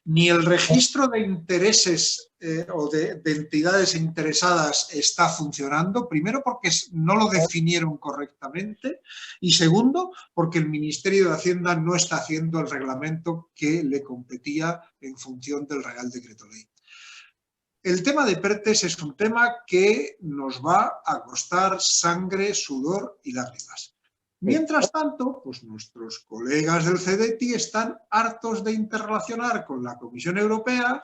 ni el registro de intereses o de entidades interesadas está funcionando, primero porque no lo definieron correctamente y segundo porque el Ministerio de Hacienda no está haciendo el reglamento que le competía en función del Real Decreto Ley. El tema de PERTEs es un tema que nos va a costar sangre, sudor y lágrimas. Mientras tanto, pues nuestros colegas del CDTI están hartos de interrelacionar con la Comisión Europea,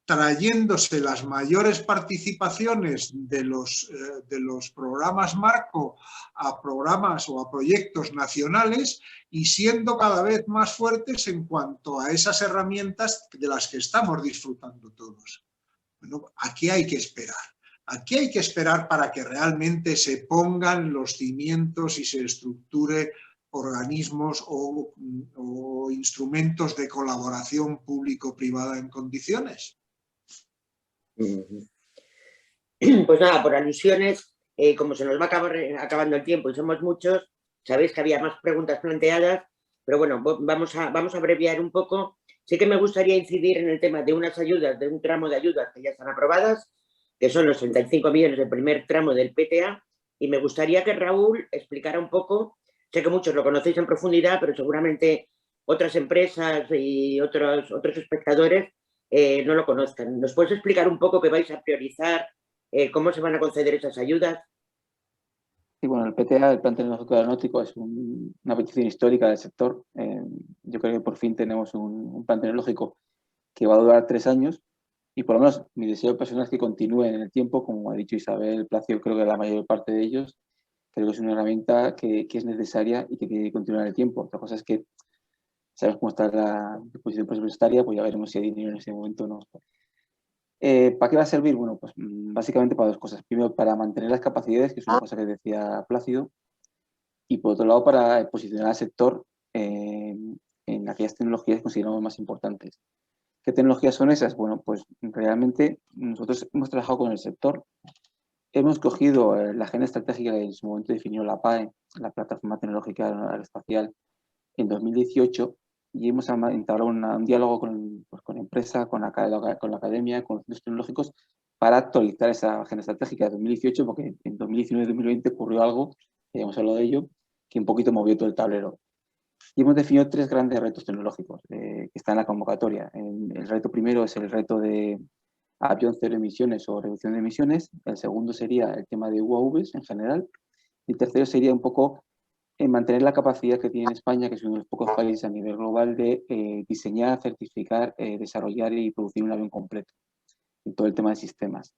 trayéndose las mayores participaciones de los programas marco a programas o a proyectos nacionales y siendo cada vez más fuertes en cuanto a esas herramientas de las que estamos disfrutando todos. Bueno, aquí hay que esperar. Aquí hay que esperar para que realmente se pongan los cimientos y se estructure organismos o instrumentos de colaboración público-privada en condiciones. Pues nada, por alusiones, como se nos va acabando el tiempo y somos muchos, sabéis que había más preguntas planteadas, pero bueno, vamos a abreviar un poco. Sí que me gustaría incidir en el tema de unas ayudas, de un tramo de ayudas que ya están aprobadas, que son los 35 millones del primer tramo del PTA, y me gustaría que Raúl explicara un poco, sé que muchos lo conocéis en profundidad, pero seguramente otras empresas y otros espectadores no lo conozcan. ¿Nos puedes explicar un poco qué vais a priorizar, cómo se van a conceder esas ayudas? Sí, bueno, el PTA, el Plan Tecnológico Aeronáutico, es una petición histórica del sector. Yo creo que por fin tenemos un plan tecnológico que va a durar 3 años. Y por lo menos mi deseo personal es que continúen en el tiempo, como ha dicho Isabel Placio, creo que la mayor parte de ellos, creo que es una herramienta que es necesaria y que tiene que continuar en el tiempo. Otra cosa es que sabemos cómo está la disposición presupuestaria, pues ya veremos si hay dinero en ese momento o no. ¿Para qué va a servir? Bueno, pues básicamente para 2 cosas. Primero, para mantener las capacidades, que es una cosa que decía Plácido, y por otro lado, para posicionar al sector en aquellas tecnologías que consideramos más importantes. ¿Qué tecnologías son esas? Bueno, pues realmente nosotros hemos trabajado con el sector, hemos cogido la agenda estratégica que en su momento definió la PAE, la Plataforma Tecnológica Aeroespacial, en 2018 y hemos entablado un diálogo con empresa, con la academia, con los centros tecnológicos para actualizar esa agenda estratégica de 2018 porque en 2019 y 2020 ocurrió algo, ya hemos hablado de ello, que un poquito movió todo el tablero. Y hemos definido 3 grandes retos tecnológicos que están en la convocatoria. El reto primero es el reto de avión cero emisiones o reducción de emisiones. El segundo sería el tema de UAVs en general. Y el tercero sería un poco mantener la capacidad que tiene España, que es uno de los pocos países a nivel global, de diseñar, certificar, desarrollar y producir un avión completo en todo el tema de sistemas.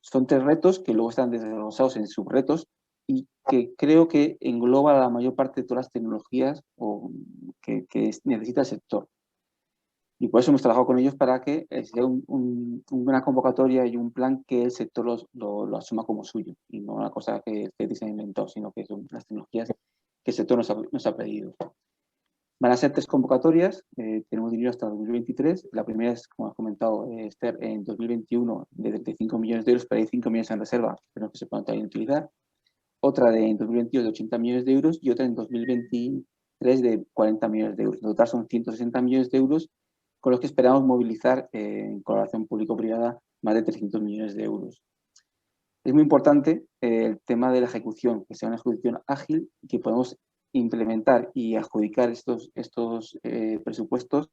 Son 3 retos que luego están desglosados en subretos y que creo que engloba la mayor parte de todas las tecnologías que necesita el sector. Y por eso hemos trabajado con ellos para que sea una convocatoria y un plan que el sector lo asuma como suyo y no una cosa que se ha inventado, sino que son las tecnologías que el sector nos ha pedido. Van a ser 3 convocatorias, tenemos dinero hasta 2023. La primera es, como has comentado, Esther, en 2021 de 35 millones de euros, pero hay 5 millones en reserva, pero que se puedan también utilizar. Otra en 2022 de 80 millones de euros y otra en 2023 de 40 millones de euros. En total son 160 millones de euros con los que esperamos movilizar en colaboración público-privada más de 300 millones de euros. Es muy importante el tema de la ejecución, que sea una ejecución ágil y que podamos implementar y adjudicar estos presupuestos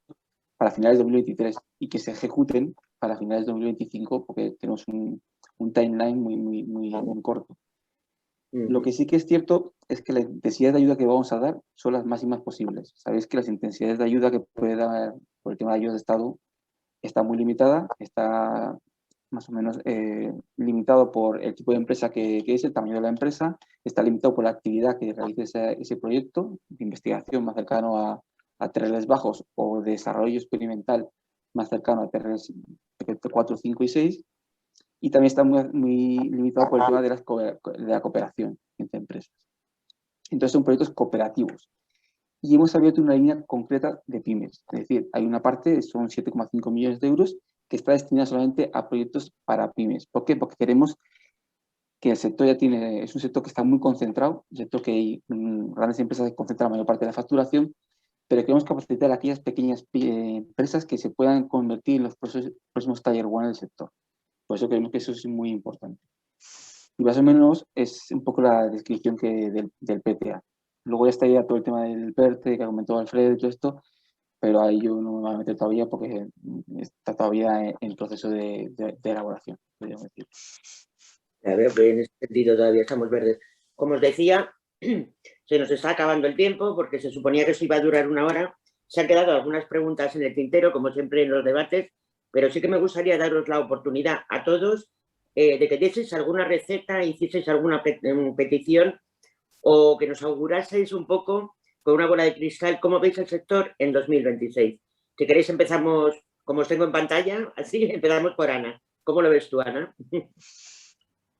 para finales de 2023 y que se ejecuten para finales de 2025 porque tenemos un timeline muy corto. Lo que sí que es cierto es que la intensidad de ayuda que vamos a dar son las máximas posibles. Sabéis que las intensidades de ayuda que puede dar por el tema de ayuda de Estado está muy limitada, está más o menos limitado por el tipo de empresa que es, el tamaño de la empresa, está limitado por la actividad que realice ese proyecto de investigación más cercano a terrenos bajos o de desarrollo experimental más cercano a terrenos 4, 5 y 6, y también está muy limitado por el tema de la cooperación entre empresas. Entonces son proyectos cooperativos. Y hemos abierto una línea concreta de pymes. Es decir, hay una parte, son 7,5 millones de euros, que está destinada solamente a proyectos para pymes. ¿Por qué? Porque queremos que el sector es un sector que está muy concentrado, un sector que hay grandes empresas que concentran la mayor parte de la facturación, pero queremos capacitar a aquellas pequeñas empresas que se puedan convertir en los próximos Tier 1 del sector. Por eso creemos que eso es muy importante. Y más o menos es un poco la descripción del PTA. Luego ya estaría todo el tema del PERTE que ha comentado Alfredo y todo esto, pero ahí yo no me voy a meter todavía porque está todavía en proceso de elaboración, podríamos decir. Ya veo que en ese sentido todavía estamos verdes. Como os decía, se nos está acabando el tiempo porque se suponía que eso iba a durar 1 hora. Se han quedado algunas preguntas en el tintero, como siempre en los debates, pero sí que me gustaría daros la oportunidad a todos de que dieseis alguna receta, hicieseis alguna petición o que nos auguraseis un poco con una bola de cristal cómo veis el sector en 2026. Si queréis empezamos, como os tengo en pantalla, así empezamos por Ana. ¿Cómo lo ves tú, Ana?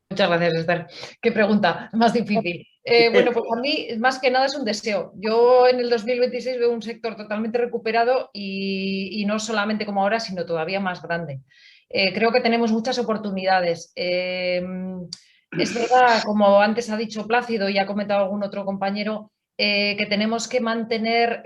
Muchas gracias, Esther. Qué pregunta más difícil. Bueno, pues a mí más que nada es un deseo. Yo en el 2026 veo un sector totalmente recuperado y no solamente como ahora, sino todavía más grande. Creo que tenemos muchas oportunidades. Es verdad, como antes ha dicho Plácido y ha comentado algún otro compañero, que tenemos que mantener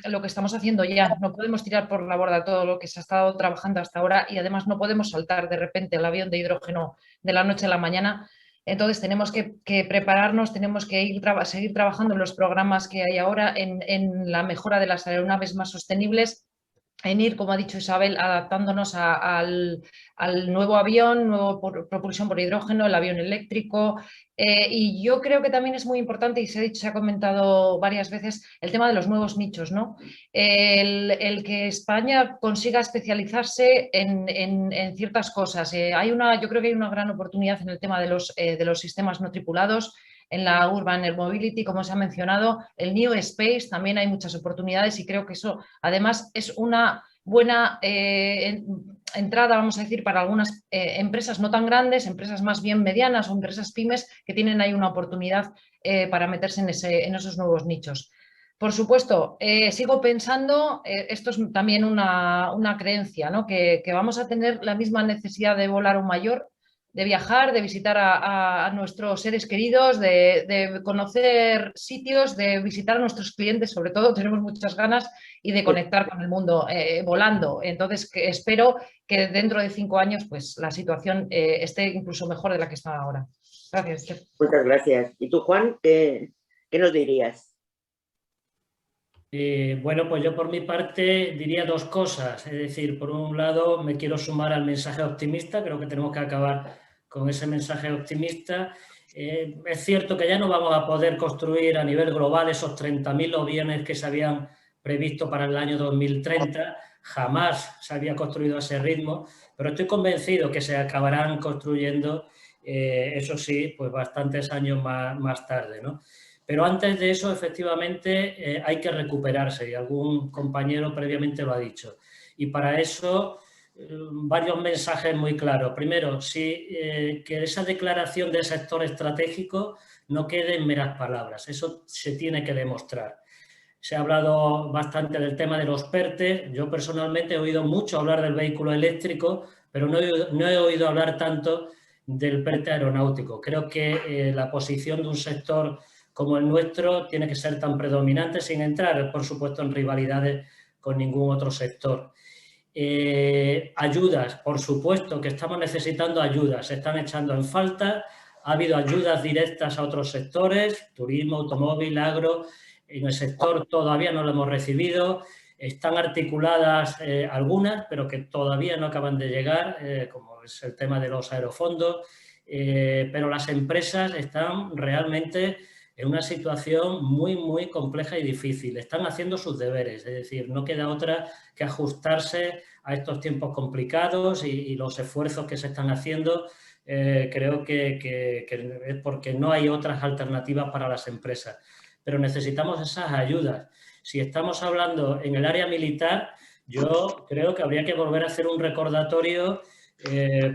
lo que estamos haciendo ya. No podemos tirar por la borda todo lo que se ha estado trabajando hasta ahora y además no podemos saltar de repente el avión de hidrógeno de la noche a la mañana. Entonces tenemos que prepararnos, tenemos que seguir trabajando en los programas que hay ahora, en la mejora de las aeronaves más sostenibles, en ir, como ha dicho Isabel, adaptándonos al nuevo avión, propulsión por hidrógeno, el avión eléctrico. Y yo creo que también es muy importante, y se ha comentado varias veces, el tema de los nuevos nichos, ¿no? El que España consiga especializarse en ciertas cosas. Yo creo que hay una gran oportunidad en el tema de los sistemas no tripulados, en la Urban Air Mobility, como se ha mencionado, el New Space, también hay muchas oportunidades y creo que eso además es una buena entrada, vamos a decir, para algunas empresas no tan grandes, empresas más bien medianas o empresas pymes que tienen ahí una oportunidad para meterse en esos nuevos nichos. Por supuesto, sigo pensando, esto es también una creencia, ¿no? que vamos a tener la misma necesidad de volar o mayor, de viajar, de visitar a nuestros seres queridos, de conocer sitios, de visitar a nuestros clientes, sobre todo tenemos muchas ganas, y de conectar con el mundo volando. Entonces, espero que dentro de 5 años pues, la situación esté incluso mejor de la que está ahora. Gracias, Esther. Muchas gracias. ¿Y tú, Juan, qué nos dirías? Bueno, pues yo por mi parte diría 2 cosas. Es decir, por un lado me quiero sumar al mensaje optimista, creo que tenemos que acabar con ese mensaje optimista. Es cierto que ya no vamos a poder construir a nivel global esos 30.000 aviones que se habían previsto para el año 2030, jamás se había construido a ese ritmo, pero estoy convencido que se acabarán construyendo, eso sí, pues bastantes años más tarde, ¿no? Pero antes de eso, efectivamente, hay que recuperarse y algún compañero previamente lo ha dicho. Y para eso, varios mensajes muy claros. Primero, que esa declaración de sector estratégico no quede en meras palabras. Eso se tiene que demostrar. Se ha hablado bastante del tema de los PERTE. Yo personalmente he oído mucho hablar del vehículo eléctrico, pero no he oído hablar tanto del PERTE aeronáutico. Creo que la posición de un sector como el nuestro tiene que ser tan predominante sin entrar, por supuesto, en rivalidades con ningún otro sector. Ayudas, por supuesto que estamos necesitando ayudas, se están echando en falta. Ha habido ayudas directas a otros sectores, turismo, automóvil, agro. En el sector todavía no lo hemos recibido. Están articuladas algunas, pero que todavía no acaban de llegar, como es el tema de los aerofondos. Pero las empresas están realmente en una situación muy, muy compleja y difícil. Están haciendo sus deberes, es decir, no queda otra que ajustarse a estos tiempos complicados y los esfuerzos que se están haciendo. Creo que es porque no hay otras alternativas para las empresas, pero necesitamos esas ayudas. Si estamos hablando en el área militar, yo creo que habría que volver a hacer un recordatorio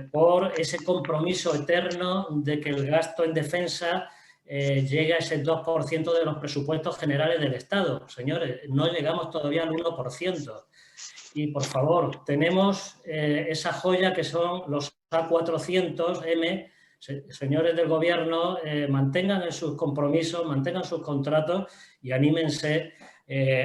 por ese compromiso eterno de que el gasto en defensa llegue a ese 2% de los presupuestos generales del Estado. Señores, no llegamos todavía al 1%. Y, por favor, tenemos esa joya que son los A400M. Señores del Gobierno, mantengan sus compromisos, mantengan sus contratos y anímense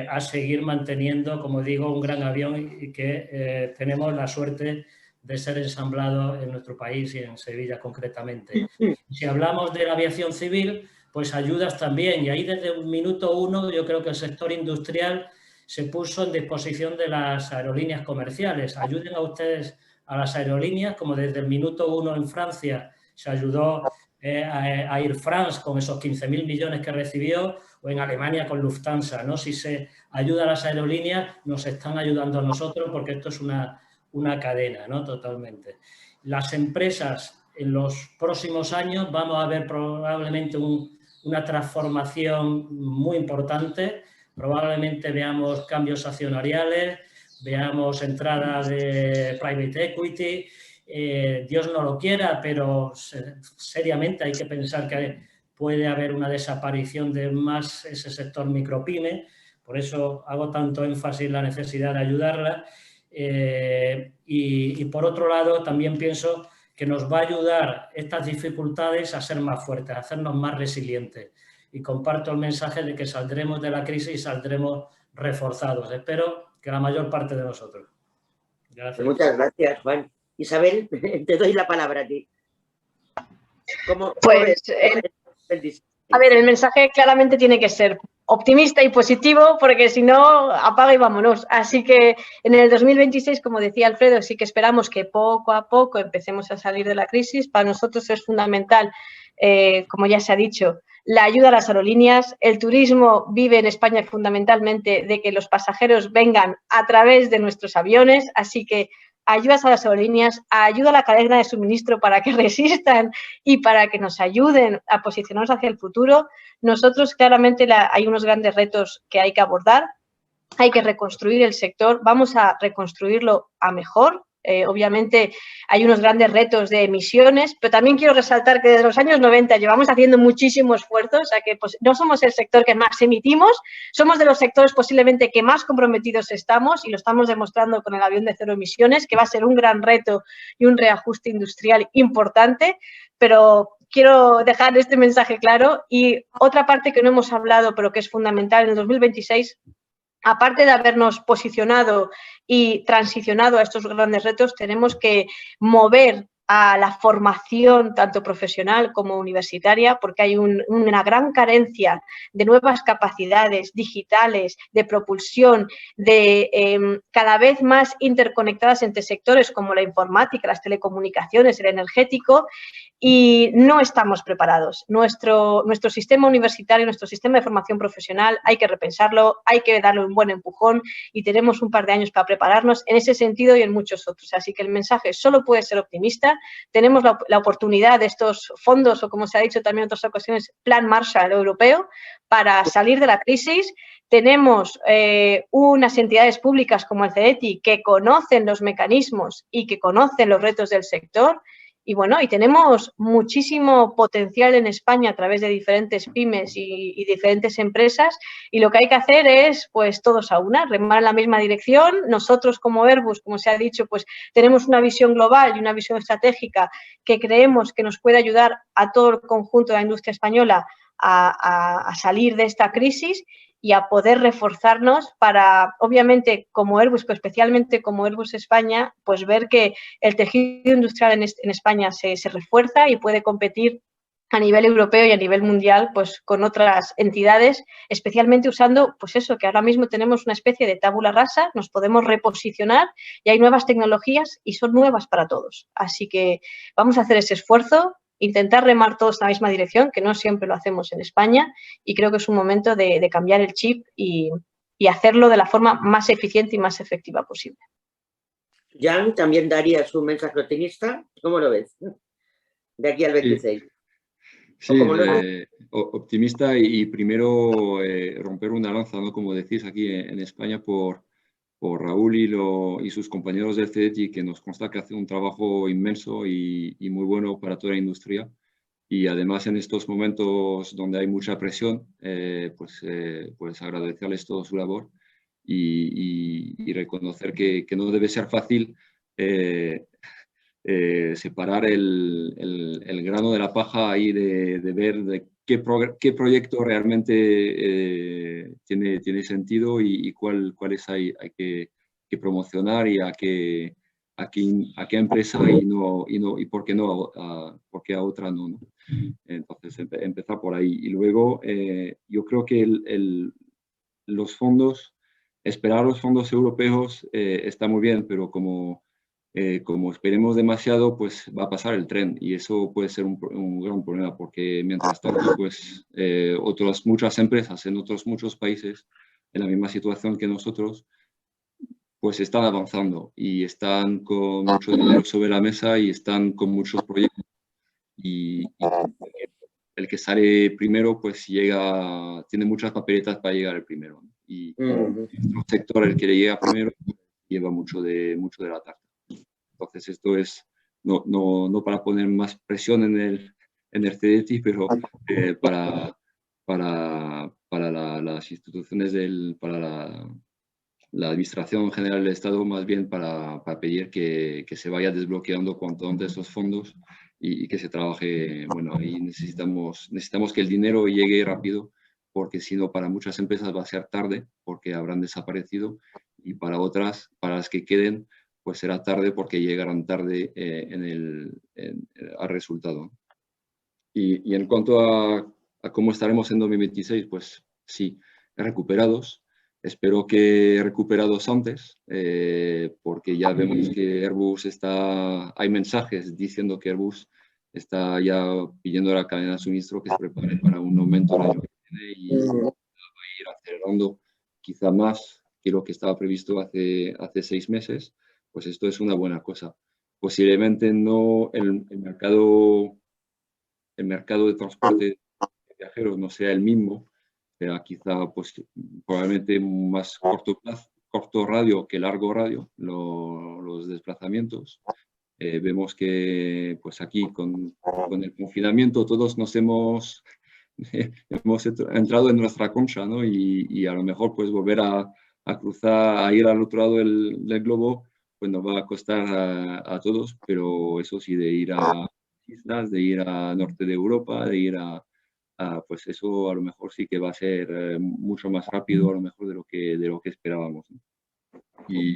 a seguir manteniendo, como digo, un gran avión y que tenemos la suerte de ser ensamblado en nuestro país y en Sevilla concretamente. Si hablamos de la aviación civil, pues ayudas también. Y ahí desde un minuto uno yo creo que el sector industrial se puso en disposición de las aerolíneas comerciales. Ayuden a ustedes a las aerolíneas, como desde el minuto uno en Francia se ayudó a Air France con esos 15.000 millones que recibió, o en Alemania con Lufthansa, ¿no? Si se ayuda a las aerolíneas, nos están ayudando a nosotros porque esto es una cadena, ¿no? Totalmente. Las empresas, en los próximos años vamos a ver probablemente una transformación muy importante. Probablemente veamos cambios accionariales, veamos entrada de private equity. Dios no lo quiera, pero seriamente hay que pensar que puede haber una desaparición de más ese sector micropyme. Por eso hago tanto énfasis en la necesidad de ayudarla. Y por otro lado, también pienso que nos va a ayudar estas dificultades a ser más fuertes, a hacernos más resilientes. Y comparto el mensaje de que saldremos de la crisis y saldremos reforzados. Espero que la mayor parte de nosotros. Gracias. Muchas gracias, Juan. Isabel, te doy la palabra a ti. A ver, el mensaje claramente tiene que ser optimista y positivo, porque si no, apaga y vámonos. Así que en el 2026, como decía Alfredo, sí que esperamos que poco a poco empecemos a salir de la crisis. Para nosotros es fundamental, como ya se ha dicho, la ayuda a las aerolíneas. El turismo vive en España fundamentalmente de que los pasajeros vengan a través de nuestros aviones, así que ayudas a las aerolíneas, ayuda a la cadena de suministro para que resistan y para que nos ayuden a posicionarnos hacia el futuro. Nosotros claramente hay unos grandes retos que hay que abordar. Hay que reconstruir el sector, vamos a reconstruirlo a mejor. Obviamente hay unos grandes retos de emisiones, pero también quiero resaltar que desde los años 90 llevamos haciendo muchísimo esfuerzo, o sea que pues, no somos el sector que más emitimos, somos de los sectores posiblemente que más comprometidos estamos y lo estamos demostrando con el avión de cero emisiones, que va a ser un gran reto y un reajuste industrial importante, pero quiero dejar este mensaje claro. Y otra parte que no hemos hablado, pero que es fundamental en el 2026, aparte de habernos posicionado y transicionado a estos grandes retos, tenemos que mover a la formación tanto profesional como universitaria, porque hay una gran carencia de nuevas capacidades digitales, de propulsión, de cada vez más interconectadas entre sectores como la informática, las telecomunicaciones, el energético, y no estamos preparados. Nuestro sistema universitario, nuestro sistema de formación profesional, hay que repensarlo, hay que darle un buen empujón y tenemos un par de años para prepararnos en ese sentido y en muchos otros. Así que el mensaje solo puede ser optimista. Tenemos la oportunidad de estos fondos, o como se ha dicho también en otras ocasiones, Plan Marshall Europeo, para salir de la crisis. Tenemos unas entidades públicas como el CEDETI que conocen los mecanismos y que conocen los retos del sector. Y bueno, y tenemos muchísimo potencial en España a través de diferentes pymes y diferentes empresas, y lo que hay que hacer es, pues, todos a una, remar en la misma dirección. Nosotros como Airbus, como se ha dicho, pues tenemos una visión global y una visión estratégica que creemos que nos puede ayudar a todo el conjunto de la industria española a salir de esta crisis y a poder reforzarnos para, obviamente, como Airbus, pero especialmente como Airbus España, pues ver que el tejido industrial en España se refuerza y puede competir a nivel europeo y a nivel mundial, pues con otras entidades, especialmente usando, pues eso, que ahora mismo tenemos una especie de tabula rasa, nos podemos reposicionar y hay nuevas tecnologías y son nuevas para todos. Así que vamos a hacer ese esfuerzo. intentar remar todos en la misma dirección, que no siempre lo hacemos en España, y creo que es un momento de cambiar el chip y hacerlo de la forma más eficiente y más efectiva posible. Jan, ¿también darías un mensaje optimista? ¿Cómo lo ves? De aquí al 26. Sí, optimista y primero romper una lanza, ¿no? Como decís aquí en España, por Raúl y sus compañeros del CETI, que nos consta que hacen un trabajo inmenso y muy bueno para toda la industria. Y además en estos momentos donde hay mucha presión, pues agradecerles toda su labor y reconocer que no debe ser fácil separar el grano de la paja ahí de ver de qué proyecto realmente tiene sentido y cuáles hay que promocionar y a qué empresa y por qué no por qué a otra no. Entonces empezar por ahí y luego yo creo que los fondos, esperar los fondos europeos está muy bien, pero como esperemos demasiado, pues va a pasar el tren y eso puede ser un gran problema porque mientras tanto, pues muchas empresas en otros muchos países en la misma situación que nosotros, pues están avanzando y están con mucho dinero sobre la mesa y están con muchos proyectos y el que sale primero, pues tiene muchas papeletas para llegar el primero, ¿no? Y nuestro sector, el que le llega primero, lleva mucho de la tarta. Entonces esto es no para poner más presión en el CDT, pero para las instituciones para la Administración General del Estado, más bien para pedir que se vaya desbloqueando cuanto antes esos fondos y que se trabaje. Bueno, ahí necesitamos que el dinero llegue rápido, porque si no, para muchas empresas va a ser tarde, porque habrán desaparecido, y para otras, para las que queden, pues será tarde porque llegarán tarde al resultado. Y en cuanto a cómo estaremos en 2026, pues sí, recuperados. Espero que recuperados antes, porque ya vemos que Airbus hay mensajes diciendo que Airbus está ya pidiendo a la cadena de suministro que se prepare para un aumento el año que viene y va a ir acelerando quizá más que lo que estaba previsto hace 6 meses. Pues esto es una buena cosa. Posiblemente no el mercado de transporte de viajeros no sea el mismo, pero quizá pues, probablemente más corto radio que largo radio los desplazamientos. Vemos que pues aquí con el confinamiento todos nos hemos entrado en nuestra concha, ¿no? Y a lo mejor pues volver a cruzar, a ir al otro lado del globo, pues nos va a costar a todos, pero eso sí, de ir a islas, de ir a norte de Europa, de ir pues eso a lo mejor sí que va a ser mucho más rápido a lo mejor de lo que esperábamos, ¿no? Y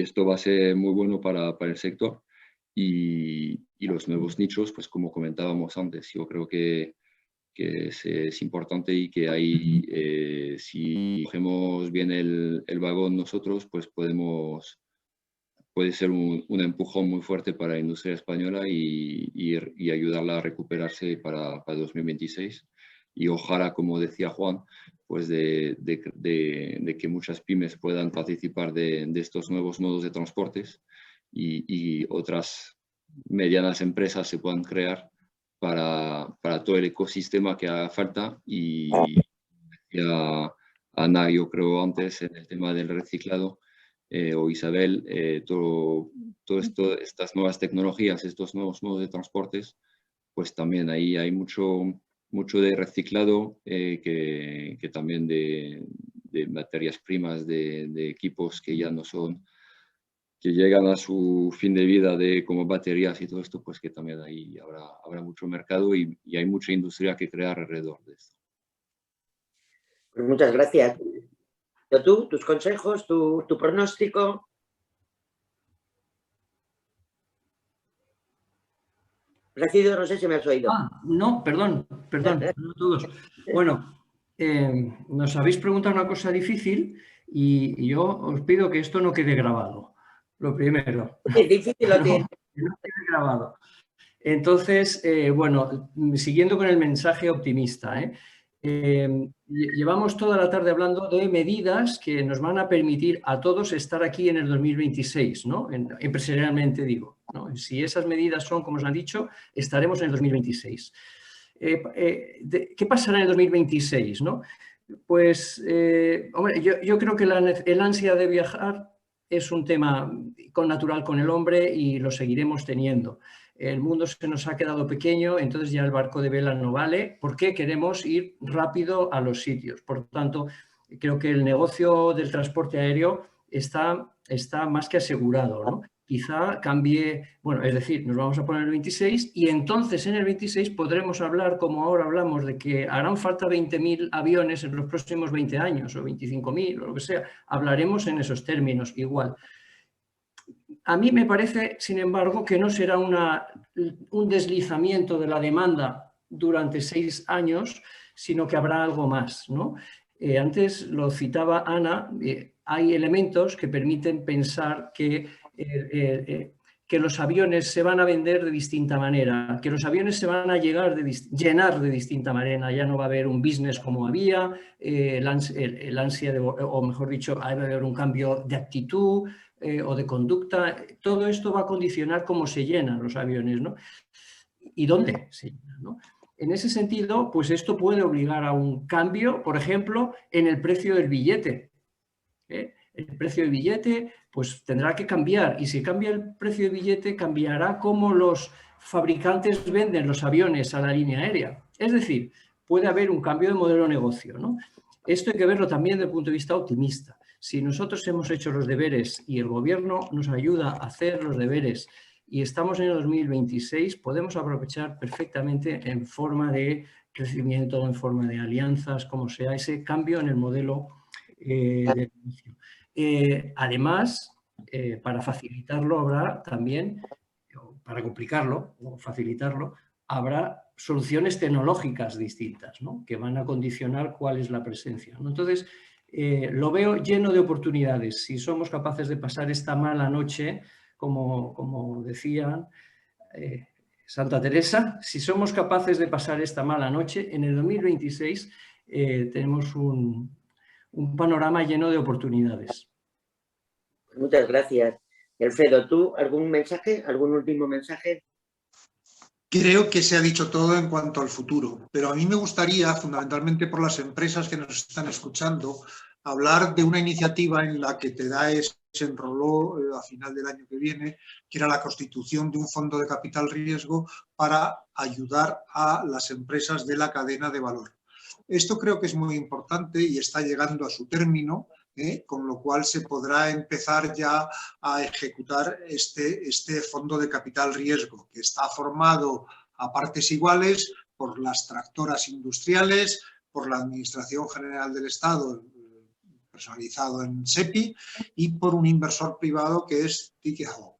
esto va a ser muy bueno para el sector y los nuevos nichos, pues como comentábamos antes, yo creo que es importante y que ahí si cogemos bien el vagón nosotros, pues puede ser un empujón muy fuerte para la industria española y ayudarla a recuperarse para 2026. Y ojalá, como decía Juan, pues de que muchas pymes puedan participar de estos nuevos modos de transportes y otras medianas empresas se puedan crear para todo el ecosistema que haga falta. Y ya Ana, yo creo antes en el tema del reciclado, o Isabel, todo esto, estas nuevas tecnologías, estos nuevos modos de transportes, pues también ahí hay mucho de reciclado, que también de materias primas, de equipos que ya no son, que llegan a su fin de vida como baterías y todo esto, pues que también ahí habrá mucho mercado y hay mucha industria que crear alrededor de esto. Pues muchas gracias. ¿Tú, tus consejos, tu pronóstico? Recido, no sé si me has oído. No, perdón a todos. Bueno, nos habéis preguntado una cosa difícil y yo os pido que esto no quede grabado. Lo primero. Es difícil lo que... No quede grabado. Entonces, bueno, siguiendo con el mensaje optimista, llevamos toda la tarde hablando de medidas que nos van a permitir a todos estar aquí en el 2026, ¿no? Empresarialmente digo, ¿no? Si esas medidas son, como os han dicho, estaremos en el 2026. ¿Qué pasará en el 2026, no? Pues, hombre, yo creo que el ansia de viajar es un tema connatural con el hombre y lo seguiremos teniendo. El mundo se nos ha quedado pequeño, entonces ya el barco de vela no vale, porque queremos ir rápido a los sitios. Por tanto, creo que el negocio del transporte aéreo está más que asegurado, ¿no? Quizá cambie, bueno, es decir, nos vamos a poner el 26 y entonces en el 26 podremos hablar, como ahora hablamos, de que harán falta 20.000 aviones en los próximos 20 años o 25.000 o lo que sea. Hablaremos en esos términos igual. A mí me parece, sin embargo, que no será un deslizamiento de la demanda durante 6 años, sino que habrá algo más, ¿no? Antes lo citaba Ana, hay elementos que permiten pensar que los aviones se van a vender de distinta manera, que los aviones se van a llenar de distinta manera, ya no va a haber un business como había, el ansia de, o mejor dicho, va a haber un cambio de actitud o de conducta. Todo esto va a condicionar cómo se llenan los aviones, ¿no? Y dónde se llenan, ¿no? En ese sentido, pues esto puede obligar a un cambio, por ejemplo, en el precio del billete. El precio del billete pues tendrá que cambiar, y si cambia el precio del billete, cambiará cómo los fabricantes venden los aviones a la línea aérea. Es decir, puede haber un cambio de modelo de negocio, ¿no? Esto hay que verlo también desde el punto de vista optimista. Si nosotros hemos hecho los deberes y el gobierno nos ayuda a hacer los deberes y estamos en el 2026, podemos aprovechar perfectamente en forma de crecimiento, en forma de alianzas, como sea, ese cambio en el modelo de negocio. Además, para facilitarlo habrá también, para complicarlo o facilitarlo, habrá soluciones tecnológicas distintas, ¿no? Que van a condicionar cuál es la presencia, ¿no? Entonces, lo veo lleno de oportunidades. Si somos capaces de pasar esta mala noche, como decían Santa Teresa, si somos capaces de pasar esta mala noche, en el 2026 tenemos un panorama lleno de oportunidades. Muchas gracias. Alfredo, ¿tú algún mensaje, algún último mensaje? Creo que se ha dicho todo en cuanto al futuro, pero a mí me gustaría, fundamentalmente por las empresas que nos están escuchando, hablar de una iniciativa en la que TEDAE se enroló a final del año que viene, que era la constitución de un fondo de capital riesgo para ayudar a las empresas de la cadena de valor. Esto creo que es muy importante y está llegando a su término, con lo cual se podrá empezar ya a ejecutar este fondo de capital riesgo, que está formado a partes iguales por las tractoras industriales, por la Administración General del Estado, personalizado en SEPI, y por un inversor privado que es Tikehau.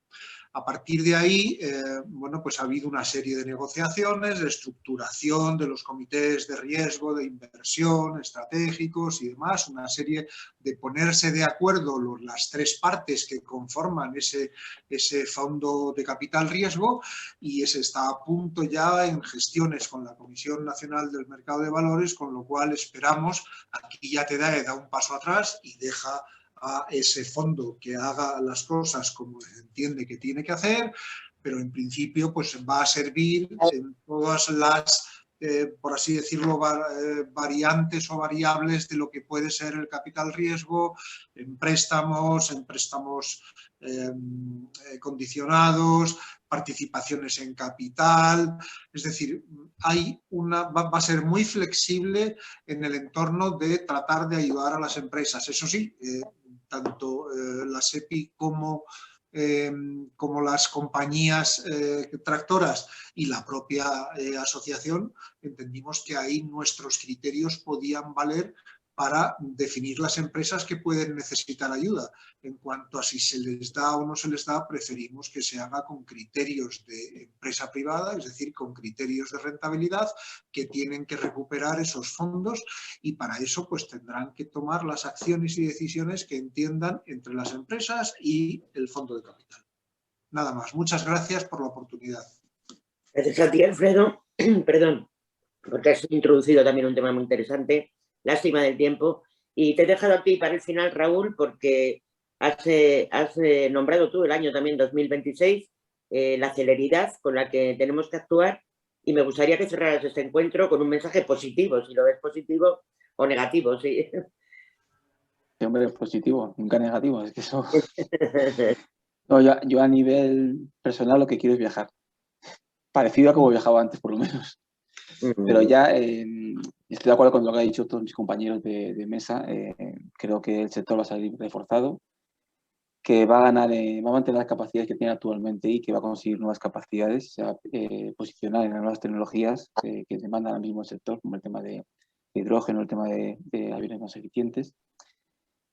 A partir de ahí, bueno, pues ha habido una serie de negociaciones, de estructuración de los comités de riesgo, de inversión, estratégicos y demás, una serie de ponerse de acuerdo las 3 partes que conforman ese fondo de capital riesgo, y ese está a punto ya en gestiones con la Comisión Nacional del Mercado de Valores, con lo cual esperamos, aquí ya TEDAE da un paso atrás y deja a ese fondo que haga las cosas como se entiende que tiene que hacer, pero en principio pues va a servir en todas las, por así decirlo, variantes o variables de lo que puede ser el capital riesgo, en préstamos condicionados, participaciones en capital, es decir, va a ser muy flexible en el entorno de tratar de ayudar a las empresas. Eso sí, tanto la SEPI como las compañías tractoras y la propia asociación, entendimos que ahí nuestros criterios podían valer para definir las empresas que pueden necesitar ayuda. En cuanto a si se les da o no se les da, preferimos que se haga con criterios de empresa privada, es decir, con criterios de rentabilidad que tienen que recuperar esos fondos, y para eso pues tendrán que tomar las acciones y decisiones que entiendan entre las empresas y el fondo de capital. Nada más. Muchas gracias por la oportunidad. Gracias a ti, Alfredo. Perdón, porque has introducido también un tema muy interesante. Lástima del tiempo. Y te he dejado a ti para el final, Raúl, porque has nombrado tú el año también 2026, la celeridad con la que tenemos que actuar, y me gustaría que cerraras este encuentro con un mensaje positivo, si lo ves positivo o negativo, sí. Sí, hombre, positivo, nunca negativo, es que eso... No, yo a nivel personal lo que quiero es viajar. Parecido a como viajaba antes, por lo menos. Pero ya estoy de acuerdo con lo que han dicho todos mis compañeros de mesa. Creo que el sector va a salir reforzado, que va a ganar, va a mantener las capacidades que tiene actualmente y que va a conseguir nuevas capacidades, se va a posicionar en las nuevas tecnologías que demanda ahora mismo el sector, como el tema de hidrógeno, el tema de aviones más eficientes.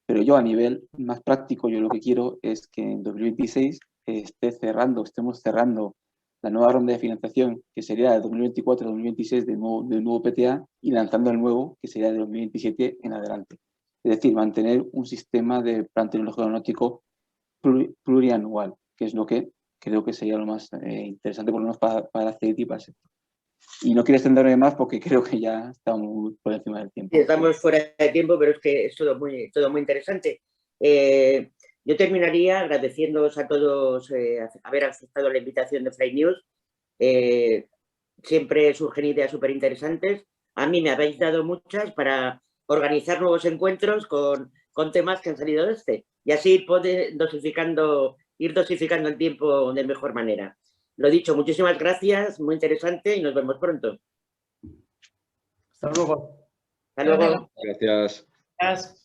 Pero yo a nivel más práctico, yo lo que quiero es que en 2026 estemos cerrando la nueva ronda de financiación, que sería de 2024-2026 del nuevo PTA, y lanzando el nuevo, que sería de 2027 en adelante. Es decir, mantener un sistema de plan tecnológico aeronáutico plurianual, que es lo que creo que sería lo más interesante, por lo menos para CETI y para el sector. Y no quiero extenderme más porque creo que ya estamos por encima del tiempo. Sí, estamos fuera de tiempo, pero es que es todo muy interesante. Yo terminaría agradeciéndoos a todos haber aceptado la invitación de Fly News. Siempre surgen ideas súper interesantes. A mí me habéis dado muchas para organizar nuevos encuentros con temas que han salido de este. Y así ir dosificando el tiempo de mejor manera. Lo dicho, muchísimas gracias, muy interesante y nos vemos pronto. Hasta luego. Hasta luego. Gracias. Gracias.